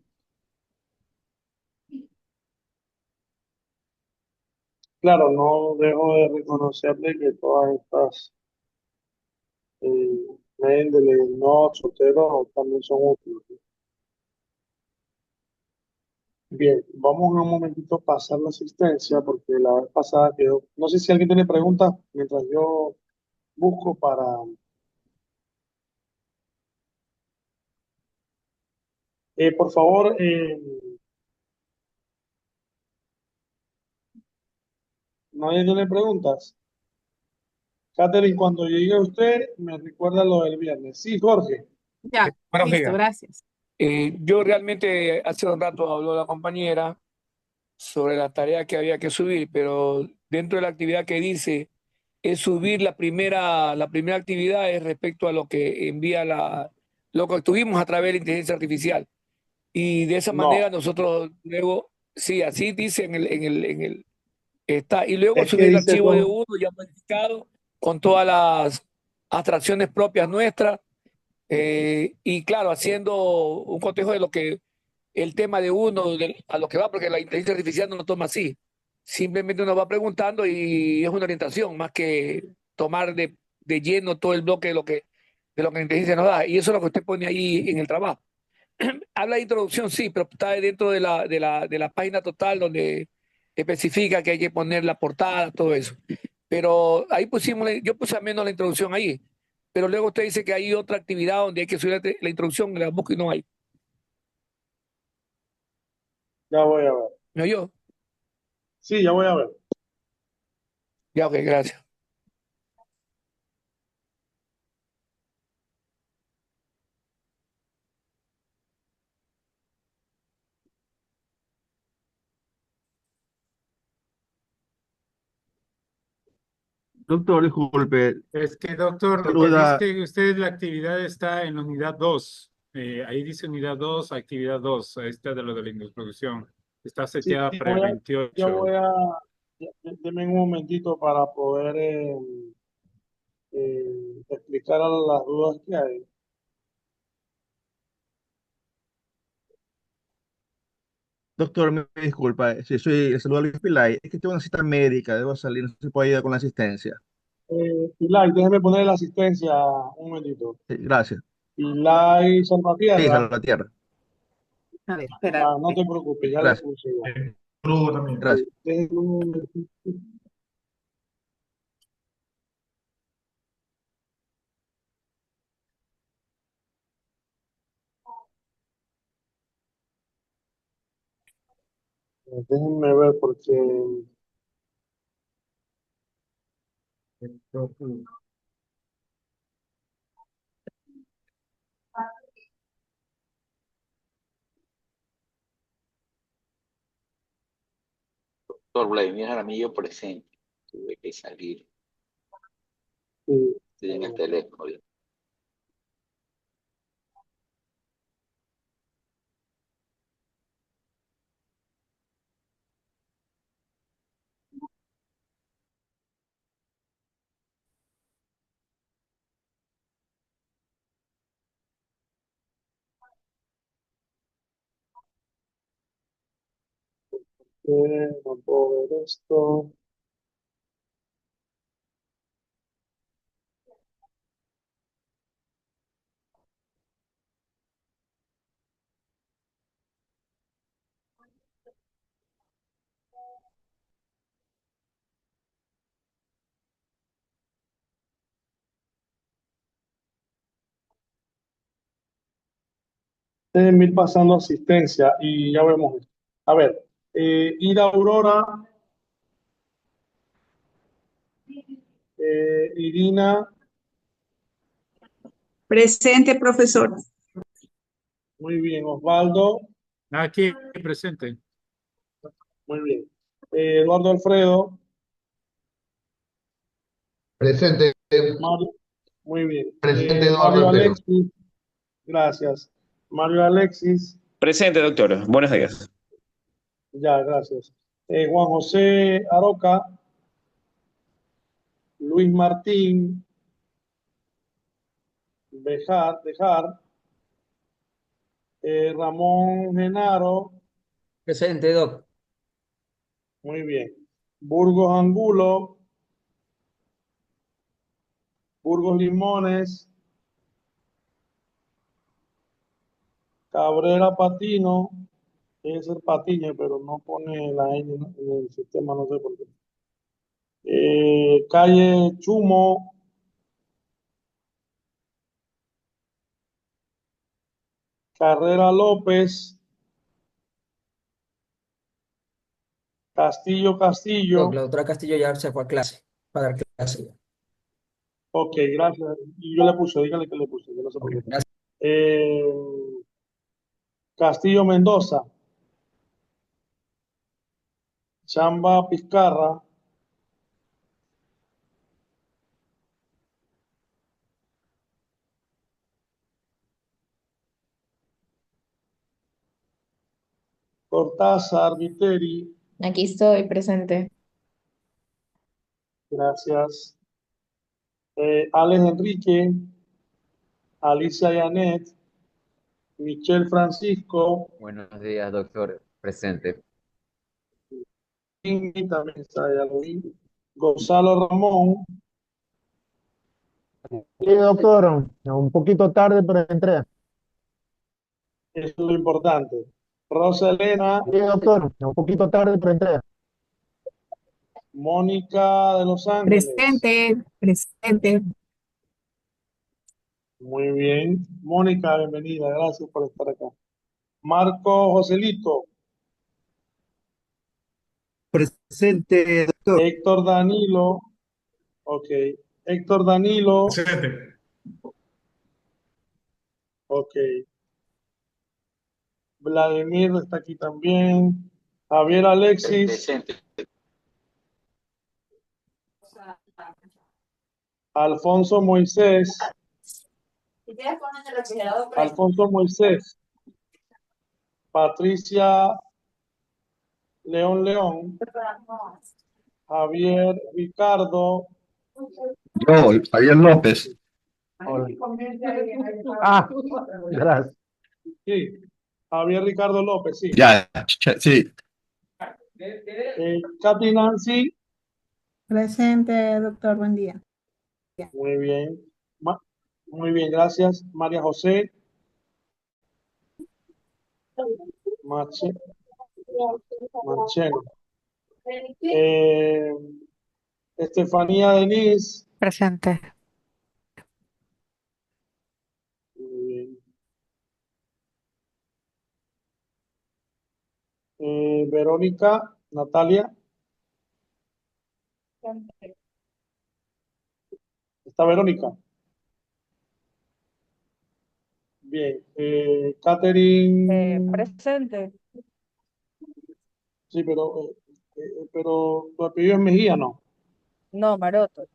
Claro, no dejo de reconocerle que todas estas Mendeley, no, Sotero también son útiles. Bien, vamos a un momentito a pasar la asistencia porque la vez pasada quedó. No sé si alguien tiene preguntas mientras yo busco para. Por favor, nadie tiene preguntas. Catherine, cuando llegue usted, me recuerda lo del viernes. Sí, Jorge. Ya, Profe, listo, gracias. Yo realmente hace un rato habló la compañera sobre la tarea que había que subir, pero dentro de la actividad que dice es subir la primera actividad es respecto a lo que envía lo que obtuvimos a través de la inteligencia artificial. Y de esa No, manera nosotros luego, sí, así dice está, y luego es que subir el dice archivo de dos. uno ya modificado con todas las abstracciones propias nuestras y claro, haciendo un cotejo de lo que el tema de uno, a lo que va, porque la inteligencia artificial no lo toma así. Simplemente uno va preguntando y es una orientación, más que tomar de lleno todo el bloque de lo que la inteligencia nos da. Y eso es lo que usted pone ahí en el trabajo. Habla de introducción, sí, pero está dentro de la página total donde especifica que hay que poner la portada, todo eso. Pero ahí yo puse al menos la introducción ahí. Pero luego usted dice que hay otra actividad donde hay que subir la introducción, la busco y no hay. Ya voy a ver. ¿Me oyó? Sí, ya voy a ver. Ya, ok, gracias. Doctor, disculpe, es que doctor, lo que saluda. dice usted, la actividad está en la unidad 2. Ahí dice unidad 2, actividad 2. Ahí está de lo de la introducción. Está Sí, seteada para el ya 28. voy a. Deme un momentito para poder explicar las dudas que hay. Doctor, me disculpa, si soy el saludo a Luis Pilay, es que tengo una cita médica, debo salir, no sé si puedo ayudar con la asistencia. Pilay, déjeme poner la asistencia un momentito. Sí, gracias. Pilay Sí, Salvatierra. Salvatierra. A ver, espera. Ah, no te preocupes, ya le Gracias, puse ya. Luego también. gracias. Déjeme un momentito. Déjenme ver porque. Doctor Vladimir Jaramillo presente. Tuve que salir. Sí, Estoy en el teléfono. no puedo ver esto. Déjenme ir pasando asistencia y ya vemos esto. A ver, Ida Aurora, Irina, Presente, profesor. muy bien, Osvaldo, Aquí presente. muy bien. Eduardo Alfredo, Presente, Mario, muy bien. presente Eduardo Mario Otero. Alexis, gracias. Mario Alexis, Presente, doctor. Buenos días. ya, gracias. Juan José Aroca, Luis Martín, Bejar, Ramón Genaro, Presente, Doc. muy bien. Burgos Angulo, Burgos Limones, Cabrera Patino, debe ser Patiño, pero no pone la N en el sistema, no sé por qué. Calle Chumo, Carrera López, Castillo Doc, Castillo. la doctora Castillo ya se fue a clase, para dar clase ya. Ok, gracias. Y yo le puse, dígale que le puse, yo no sé por qué. Gracias. Castillo Mendoza, Chamba Pizcarra, Cortázar Viteri, Aquí estoy presente. gracias. Alex Enrique, Alicia Yanet, Michelle Francisco, Buenos días, doctor. Presente. Ingrid también está allá, lo vi. Gonzalo Ramón, Sí, doctor, un poquito tarde, pero entré. eso es lo importante. Rosa Elena, Sí, doctor, un poquito tarde, pero entré. Mónica de Los Ángeles, Presente, presente. muy bien. Mónica, bienvenida, gracias por estar acá. Marco Joselito, Presente, doctor. Héctor Danilo, ok. Héctor Danilo, Presente. ok. Vladimir está aquí también. Javier Alexis, Presente. Alfonso Moisés, Alfonso Moisés, Patricia León, Javier Ricardo, Yo, Javier López. Ah, gracias. sí, Javier Ricardo López, sí. Ya, sí. Katy Nancy, Presente, doctor, buen día. muy bien. Muy bien, gracias. María José, Marcheno. Estefanía Denise, Presente. muy bien. Verónica, Natalia, ¿está Verónica? Bien. Catherine, Presente. sí, pero tu apellido es Mejía, ¿no? No, Maroto.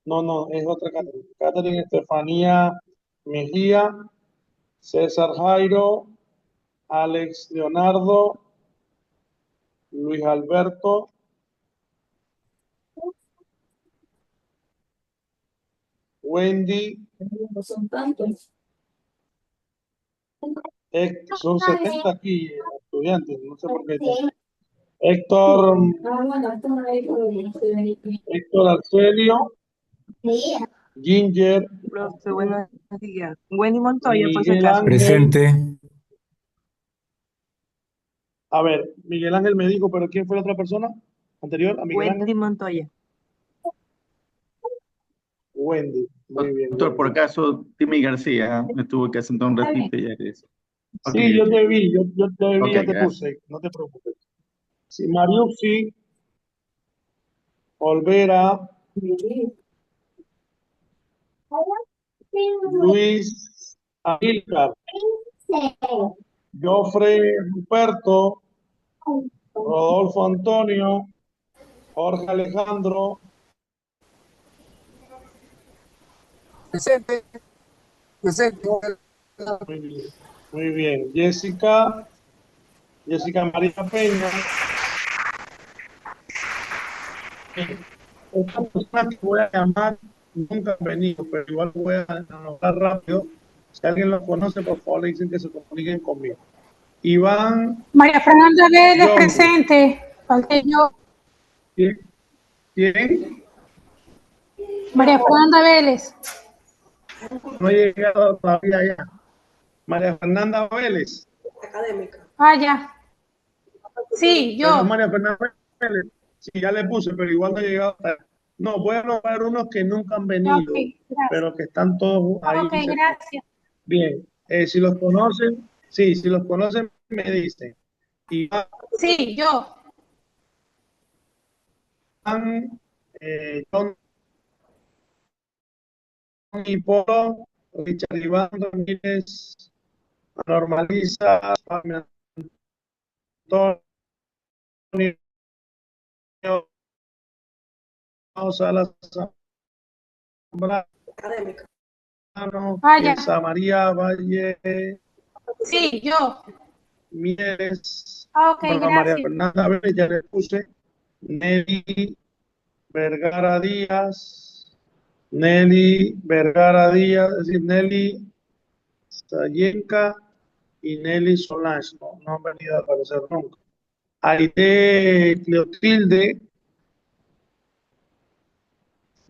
No, es otra Catherine. Catherine Estefanía Mejía, César Jairo, Alex Leonardo, Luis Alberto, Wendy, Son tantos. son 70 aquí estudiantes, no sé por qué. Héctor, Héctor Arcelio, Ginger, Profe, buenos días. Wendy Montoya, por si Miguel acaso. Ángel. Presente. A ver, Miguel Ángel me dijo, pero ¿quién fue la otra persona anterior a Miguel Wendy Ángel? Montoya. Wendy, muy bien. Doctor, por acaso, Timmy García, me tuvo que sentar un ratito y ya regresé. Ok, Sí, yo ok. te vi, yo te vi, Ok, ya te gracias. puse, no te preocupes. Sí, Mariuxi, Olvera, Luis Amílcar, Jofre Ruperto, Rodolfo Antonio, Jorge Alejandro, Presente. Presente. muy bien. Jessica María Peña. Esta persona que voy a llamar nunca han venido, pero igual voy a anotar rápido Si alguien los conoce, por favor, le dicen que se comuniquen conmigo. Iván María Fernanda Vélez, Young. presente. Falté yo. ¿Quién? María Fernanda Vélez. No he llegado todavía allá. María Fernanda Vélez. Ah, ya. Sí, Pero yo. María Fernanda Vélez. Sí, ya le puse, pero igual no he llegado hasta allá. No, voy a nombrar unos que nunca han venido, Ok, gracias. pero que están todos ahí. Ok, gracias. Bien, si los conocen, sí, si los conocen, me dicen. Iván Sí, yo. John y Polo, Richard Iván Domínguez, Normaliza, Antonio Salas, Ah, ya. María Valle, Sí, yo. Mieres, Ah, ok, bueno, María gracias. Fernanda Vélez, ya le puse, Nelly Vergara Díaz, es decir, Nelly Sayenka y Nelly Solange, no han venido a aparecer nunca. Aide Cleotilde,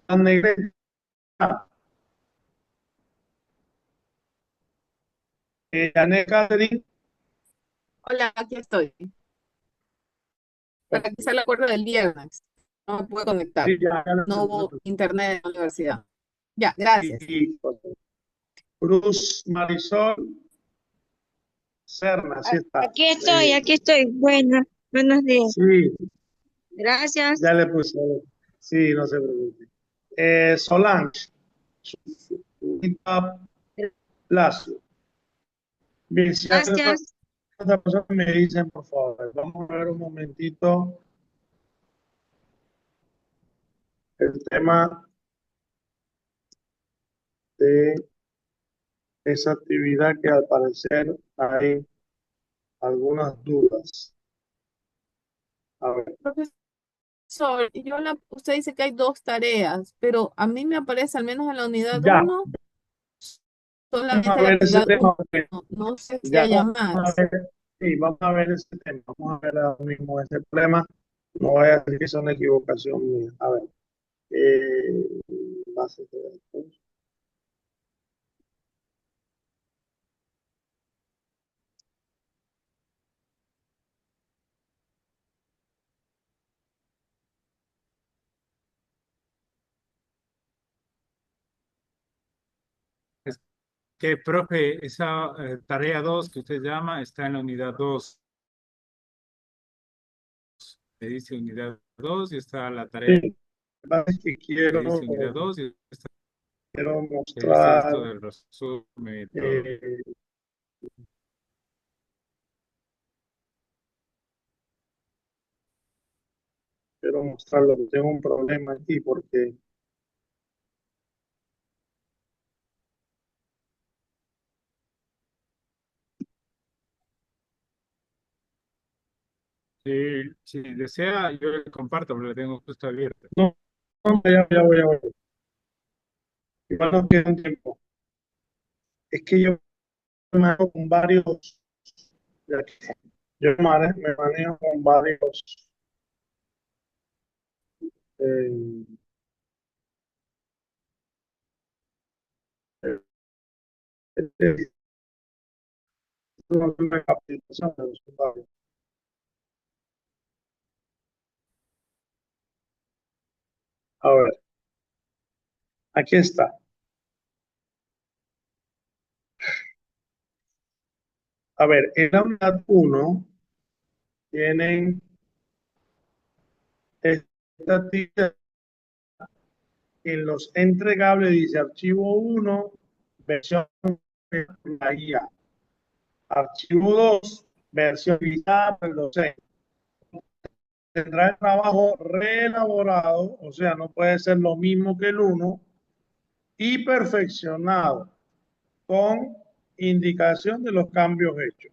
Negreta, Janet Catherine. Hola, aquí estoy. Para que sea el acuerdo del viernes. No me pude conectar. Sí, ya No hubo internet en la universidad. Ya, gracias. Cruz Marisol Serna, sí está. Aquí estoy. Buenos días. Sí, Gracias. ya le puse. Sí, no se preocupe. Solange. Lazo. Bien, si hay Gracias. otra persona me dicen, por favor. Vamos a ver un momentito el tema de esa actividad que al parecer hay algunas dudas. A ver. Profesor, usted dice que hay 2 tareas, pero a mí me aparece al menos en la unidad Ya. 1 Vamos solamente a la ver ese actividad tema. 1. No sé si Ya haya vamos a más. ver, sí, vamos a ver ese tema. Vamos a ver ahora mismo ese problema. No voy a decir que es una equivocación mía. A ver. Bases de datos. Que, profe, esa tarea 2 que usted llama está en la unidad 2. Le dice unidad 2 y está la tarea. Sí, es que Le dice unidad 2 y está. quiero Que dice mostrar. esto del resumen y todo. Quiero mostrarlo, que tengo un problema aquí porque Si desea, yo le comparto, pero le tengo justo abierto. no, ya voy. Igual no queda un tiempo. Es que yo me manejo con varios. Yo me manejo con varios. Eh, una capacitación de los varios. A ver, aquí está. A ver, en la unidad 1 tienen esta actividad. En los entregables dice archivo 1, versión de la guía. Archivo 2, versión revisada por el docente. Tendrá el trabajo reelaborado, o sea, no puede ser lo mismo que el 1, y perfeccionado con indicación de los cambios hechos.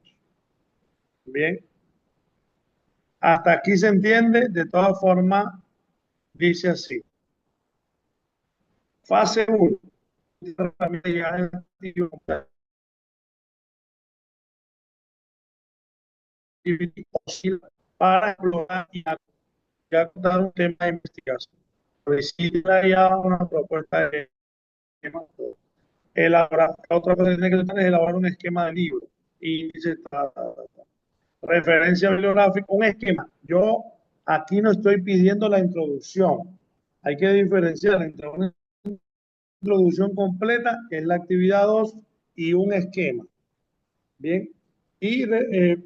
Bien. Hasta aquí se entiende. De todas formas, dice así. Fase 1. para explorar y acotar un tema de investigación. Recibirá ya una propuesta de esquema. Elaborar, otra cosa que tiene que hacer es elaborar un esquema de libro. Índice, referencia bibliográfica, un esquema. Yo aquí no estoy pidiendo la introducción. Hay que diferenciar entre una introducción completa, que es la actividad 2, y un esquema. Bien. Y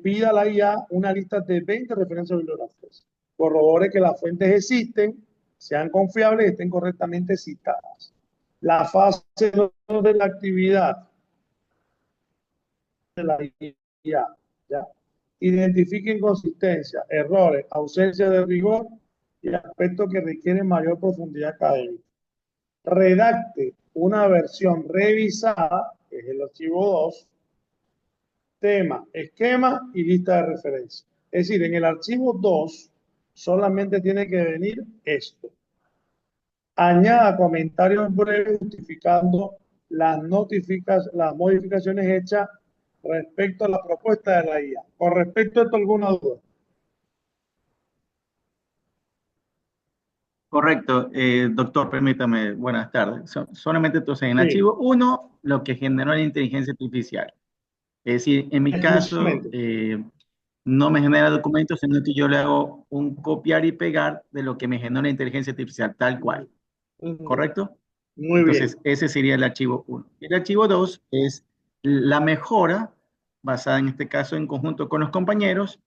pídala ya una lista de 20 referencias bibliográficas. Corrobore que las fuentes existen, sean confiables y estén correctamente citadas. La fase 2 de la actividad de la IA, ya. Identifique inconsistencias, errores, ausencia de rigor y aspectos que requieren mayor profundidad académica. Redacte una versión revisada, que es el archivo 2, tema, esquema y lista de referencia. Es decir, en el archivo 2 solamente tiene que venir esto. Añada comentarios breves justificando las modificaciones hechas respecto a la propuesta de la IA. Con respecto a esto, ¿alguna duda? Correcto, doctor, permítame, buenas tardes. Solamente entonces, en el Sí. archivo 1, lo que generó la inteligencia artificial. Es decir, en mi caso, no me genera documentos, sino que yo le hago un copiar y pegar de lo que me genera la inteligencia artificial, tal cual. ¿Correcto? Muy Entonces, bien. ese sería el archivo 1. El archivo 2 es la mejora, basada en este caso en conjunto con los compañeros,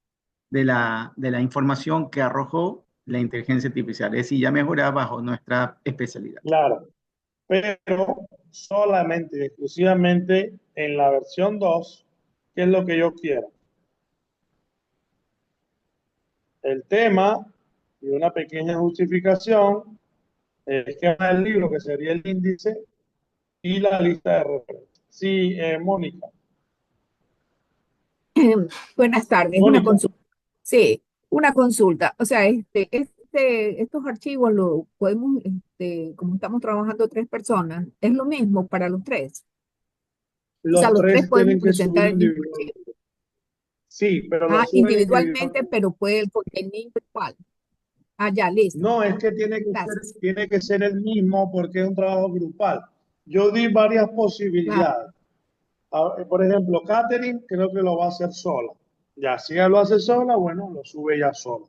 de la información que arrojó la inteligencia artificial. Es decir, ya mejorada bajo nuestra especialidad. Claro, pero solamente y exclusivamente en la versión 2, que es lo que yo quiero. El tema y una pequeña justificación, el esquema del libro, que sería el índice, y la lista de referencias. Sí, Mónica. Buenas tardes, una Mónica. consulta. Sí, una consulta. O sea, estos archivos lo podemos, como estamos trabajando 3 personas, es lo mismo para los 3. O sea, Los los 3 tres podemos tienen que presentar subir el mismo archivo. individualmente. Sí, pero lo suben Individualmente, individualmente. pero puede el contenido igual. Ya, listo. No, es que tiene que ser el mismo porque es un trabajo grupal. Yo di varias posibilidades. Por ejemplo, Catherine creo que lo va a hacer sola. Ya, si ella lo hace sola, bueno, lo sube ella sola.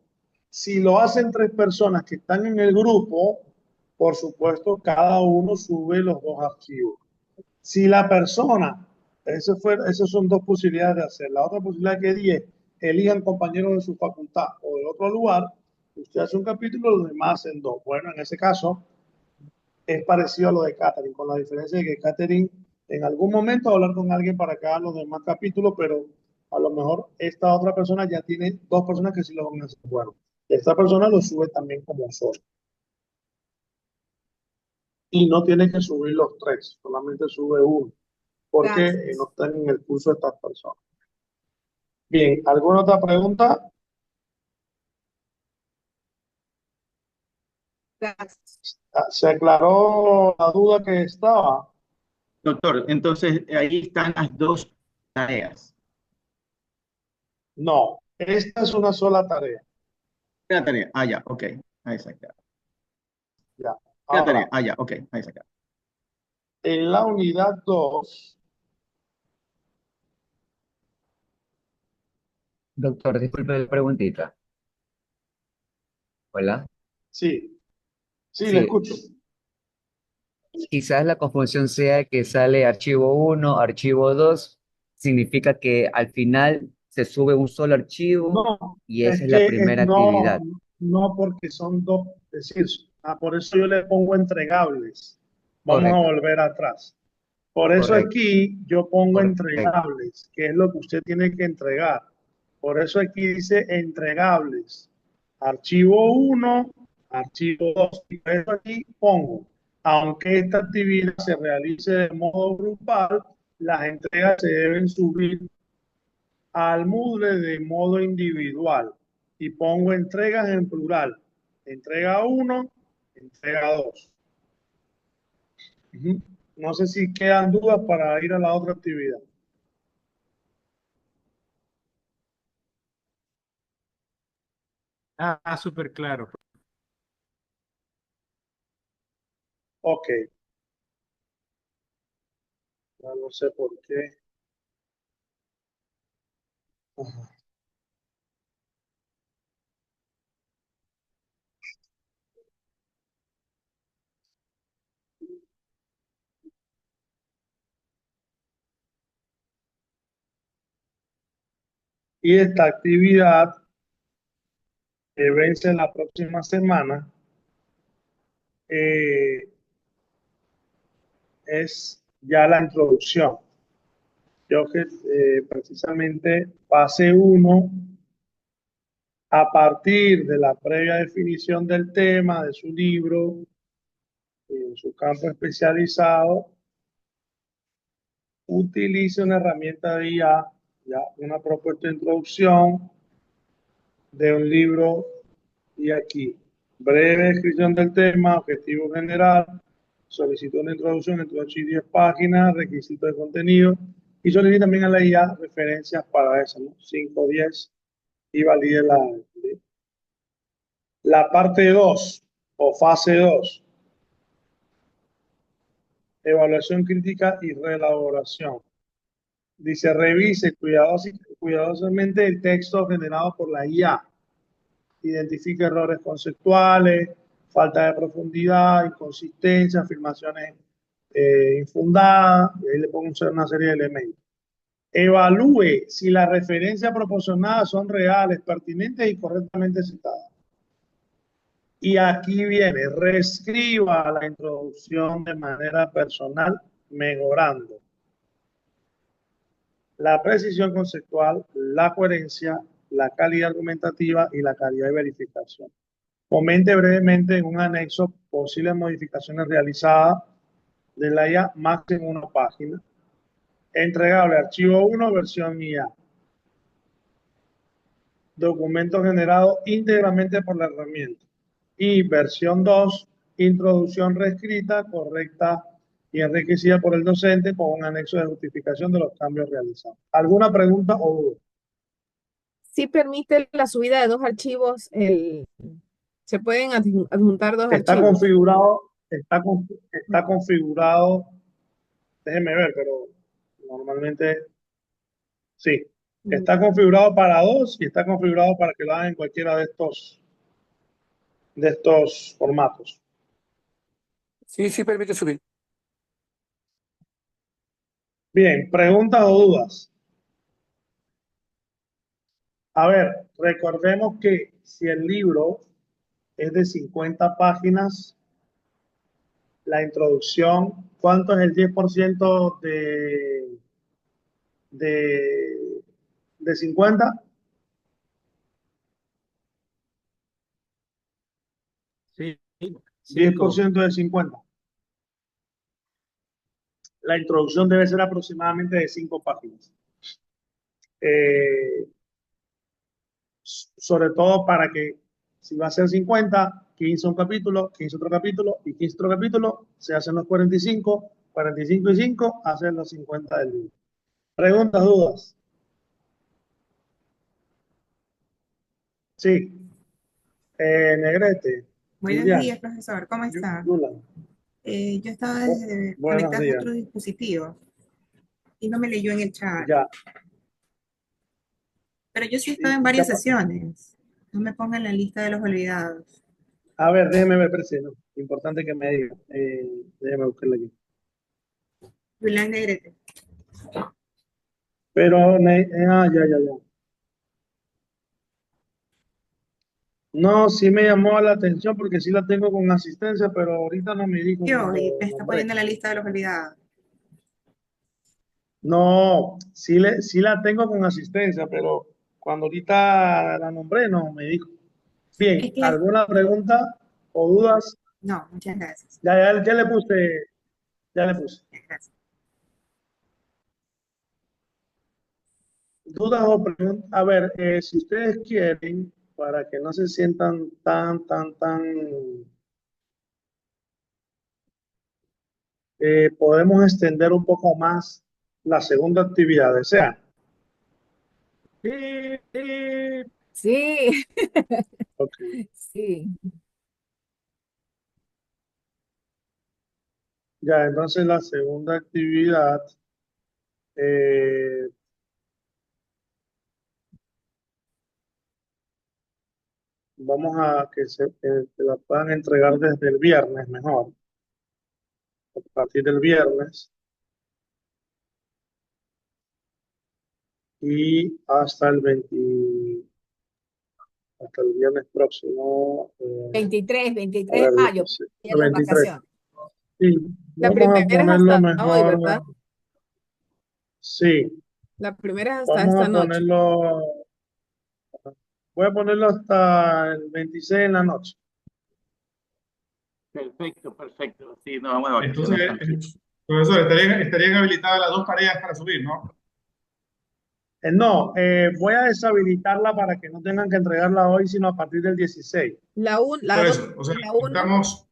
Si lo hacen 3 personas que están en el grupo, por supuesto, cada uno sube los 2 archivos. Si la persona, esas son 2 posibilidades de hacer. La otra posibilidad que di es, elijan compañeros de su facultad o de otro lugar, usted hace un capítulo, los demás hacen 2. Bueno, en ese caso, es parecido a lo de Catherine, con la diferencia de que Catherine en algún momento va a hablar con alguien para que haga los demás capítulos, pero a lo mejor esta otra persona ya tiene 2 personas que sí lo van a hacer. Bueno, esta persona lo sube también como solo. Y no tiene que subir los 3, solamente sube uno, porque no están en el curso de estas personas. Bien, ¿alguna otra pregunta? ¿Se aclaró la duda que estaba? Doctor, entonces ahí están las 2 tareas. No, esta es una sola tarea. Una tarea, ya, ok, ahí está claro. Ya. Una tarea, Ahora, ya, ok, ahí está claro. en la unidad 2, Doctor, disculpe la preguntita. Hola. sí, le Sí, escucho. quizás la confusión sea que sale archivo 1, archivo 2, significa que al final se sube un solo archivo No, y es esa es la que primera no, actividad. no porque son 2, es decir, por eso yo le pongo entregables. Vamos a Correcto, volver atrás. Por eso correcto, aquí yo pongo correcto. entregables, que es lo que usted tiene que entregar. Por eso aquí dice entregables. Archivo 1, archivo 2. Y por eso aquí pongo, aunque esta actividad se realice de modo grupal, las entregas se deben subir al Moodle de modo individual. Y pongo entregas en plural. Entrega 1, entrega 2. No sé si quedan dudas para ir a la otra actividad. Súper claro. Ok, ya no sé por qué. Ajá. Y esta actividad que vence la próxima semana eh, es ya la introducción. Yo que precisamente fase 1, a partir de la previa definición del tema, de su libro, en su campo especializado, utilice una herramienta de IA, ya una propuesta de introducción de un libro y aquí, breve descripción del tema, objetivo general, solicito una introducción entre 8 y 10 páginas, requisitos de contenido y solicito también a la IA referencias para eso, ¿no? 5 o 10 y valide la parte 2 o fase 2, evaluación crítica y reelaboración. Dice, revise cuidadosamente el texto generado por la IA. Identifique errores conceptuales, falta de profundidad, inconsistencia, afirmaciones infundadas, y ahí le pongo una serie de elementos. Evalúe si las referencias proporcionadas son reales, pertinentes y correctamente citadas. Y aquí viene, reescriba la introducción de manera personal, mejorando la precisión conceptual, la coherencia, la calidad argumentativa y la calidad de verificación. Comente brevemente en un anexo posibles modificaciones realizadas de la IA, máximo una página. Entregable archivo 1, versión IA. Documento generado íntegramente por la herramienta. Y versión 2, introducción reescrita, correcta y enriquecida por el docente con un anexo de justificación de los cambios realizados. ¿Alguna pregunta o duda? Sí permite la subida de dos archivos, se pueden adjuntar dos Está archivos. está configurado, déjeme ver, pero normalmente sí. Está configurado para 2 y está configurado para que lo hagan en cualquiera de estos formatos. Sí, sí permite subir. Bien, preguntas o dudas. A ver, recordemos que si el libro es de 50 páginas, la introducción, ¿cuánto es el 10% de 50? Sí, 10% de 50. La introducción debe ser aproximadamente de 5 páginas. Sobre todo para que, si va a ser 50, 15 un capítulo, 15 otro capítulo y 15 otro capítulo, se hacen los 45, 45 y 5, hacen los 50 del libro. ¿Preguntas, dudas? Sí. Negrete. Buenos Lilian, días, profesor. ¿Cómo está? Lula. Yo estaba Buenos conectando días. otro dispositivo y no me leyó en el chat. Ya. Pero yo sí estaba en varias sesiones. No me pongan en la lista de los olvidados. A ver, déjeme ver, no. Importante que me diga. Déjeme buscarla aquí. Julián Negrete. Pero, ya. No, sí me llamó la atención porque sí la tengo con asistencia, pero ahorita no me dijo. Yo, y me está poniendo en la lista de los olvidados. No, sí la tengo con asistencia, pero cuando ahorita la nombré, no me dijo. Bien, Es que- ¿alguna pregunta o dudas? No, muchas gracias. Ya le puse. Gracias. Dudas o preguntas. A ver, si ustedes quieren, para que no se sientan tan, podemos extender un poco más la segunda actividad. ¿Desean? Sí. Sí, Ok. sí. Ya, entonces la segunda actividad, eh, vamos a que la puedan entregar desde el viernes mejor, a partir del viernes y hasta el viernes próximo. 23 A de ver, mayo, sí, en las 23. vacaciones. Sí, La vamos a primera es ponerlo hasta hoy, mejor. ¿verdad? Sí, La primera es hasta vamos esta a noche. ponerlo. Voy a ponerlo hasta el 26 en la noche. Perfecto, perfecto. Sí, nos vamos de vacaciones Entonces, tranquilos. profesor, estarían habilitadas las dos tareas para subir, ¿no? No, voy a deshabilitarla para que no tengan que entregarla hoy, sino a partir del 16. La Por dos, eso, o sea, la uno, La 2,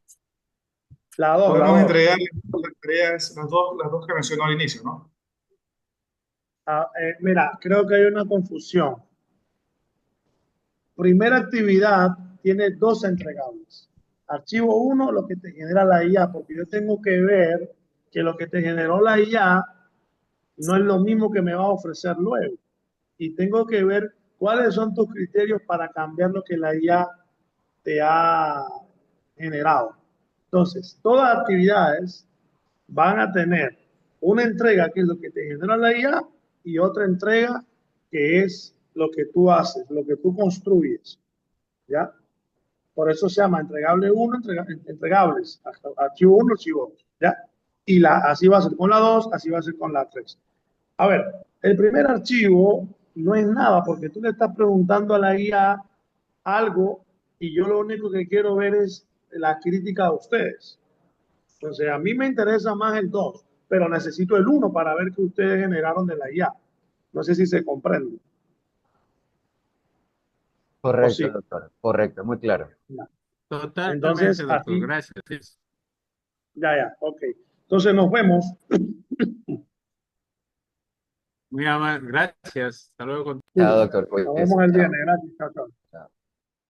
la podemos 2. entregar las tareas, las dos que mencionó al inicio, ¿no? Mira, creo que hay una confusión. Primera actividad tiene dos entregables. Archivo 1, lo que te genera la IA, porque yo tengo que ver que lo que te generó la IA no es lo mismo que me va a ofrecer luego. Y tengo que ver cuáles son tus criterios para cambiar lo que la IA te ha generado. Entonces, todas las actividades van a tener una entrega que es lo que te genera la IA y otra entrega que es lo que tú haces, lo que tú construyes. ¿Ya? Por eso se llama entregable 1, entregables, archivo 1, archivo 2, ¿ya? Y así va a ser con la 2, así va a ser con la 3. A ver, el primer archivo no es nada porque tú le estás preguntando a la guía algo y yo lo único que quiero ver es la crítica de ustedes. Entonces, a mí me interesa más el 2, pero necesito el 1 para ver qué ustedes generaron de la IA. No sé si se comprende. ¿O Correcto, sí? doctor. Correcto, muy claro. Ya. Totalmente, Entonces, doctor. así, Gracias. ya, ok. Entonces, nos vemos. Muy amable. Gracias. Hasta luego. Sí. Chao, doctor. Nos Cuídese. vemos el Chao. viernes. Gracias. Chao, chao. Chao.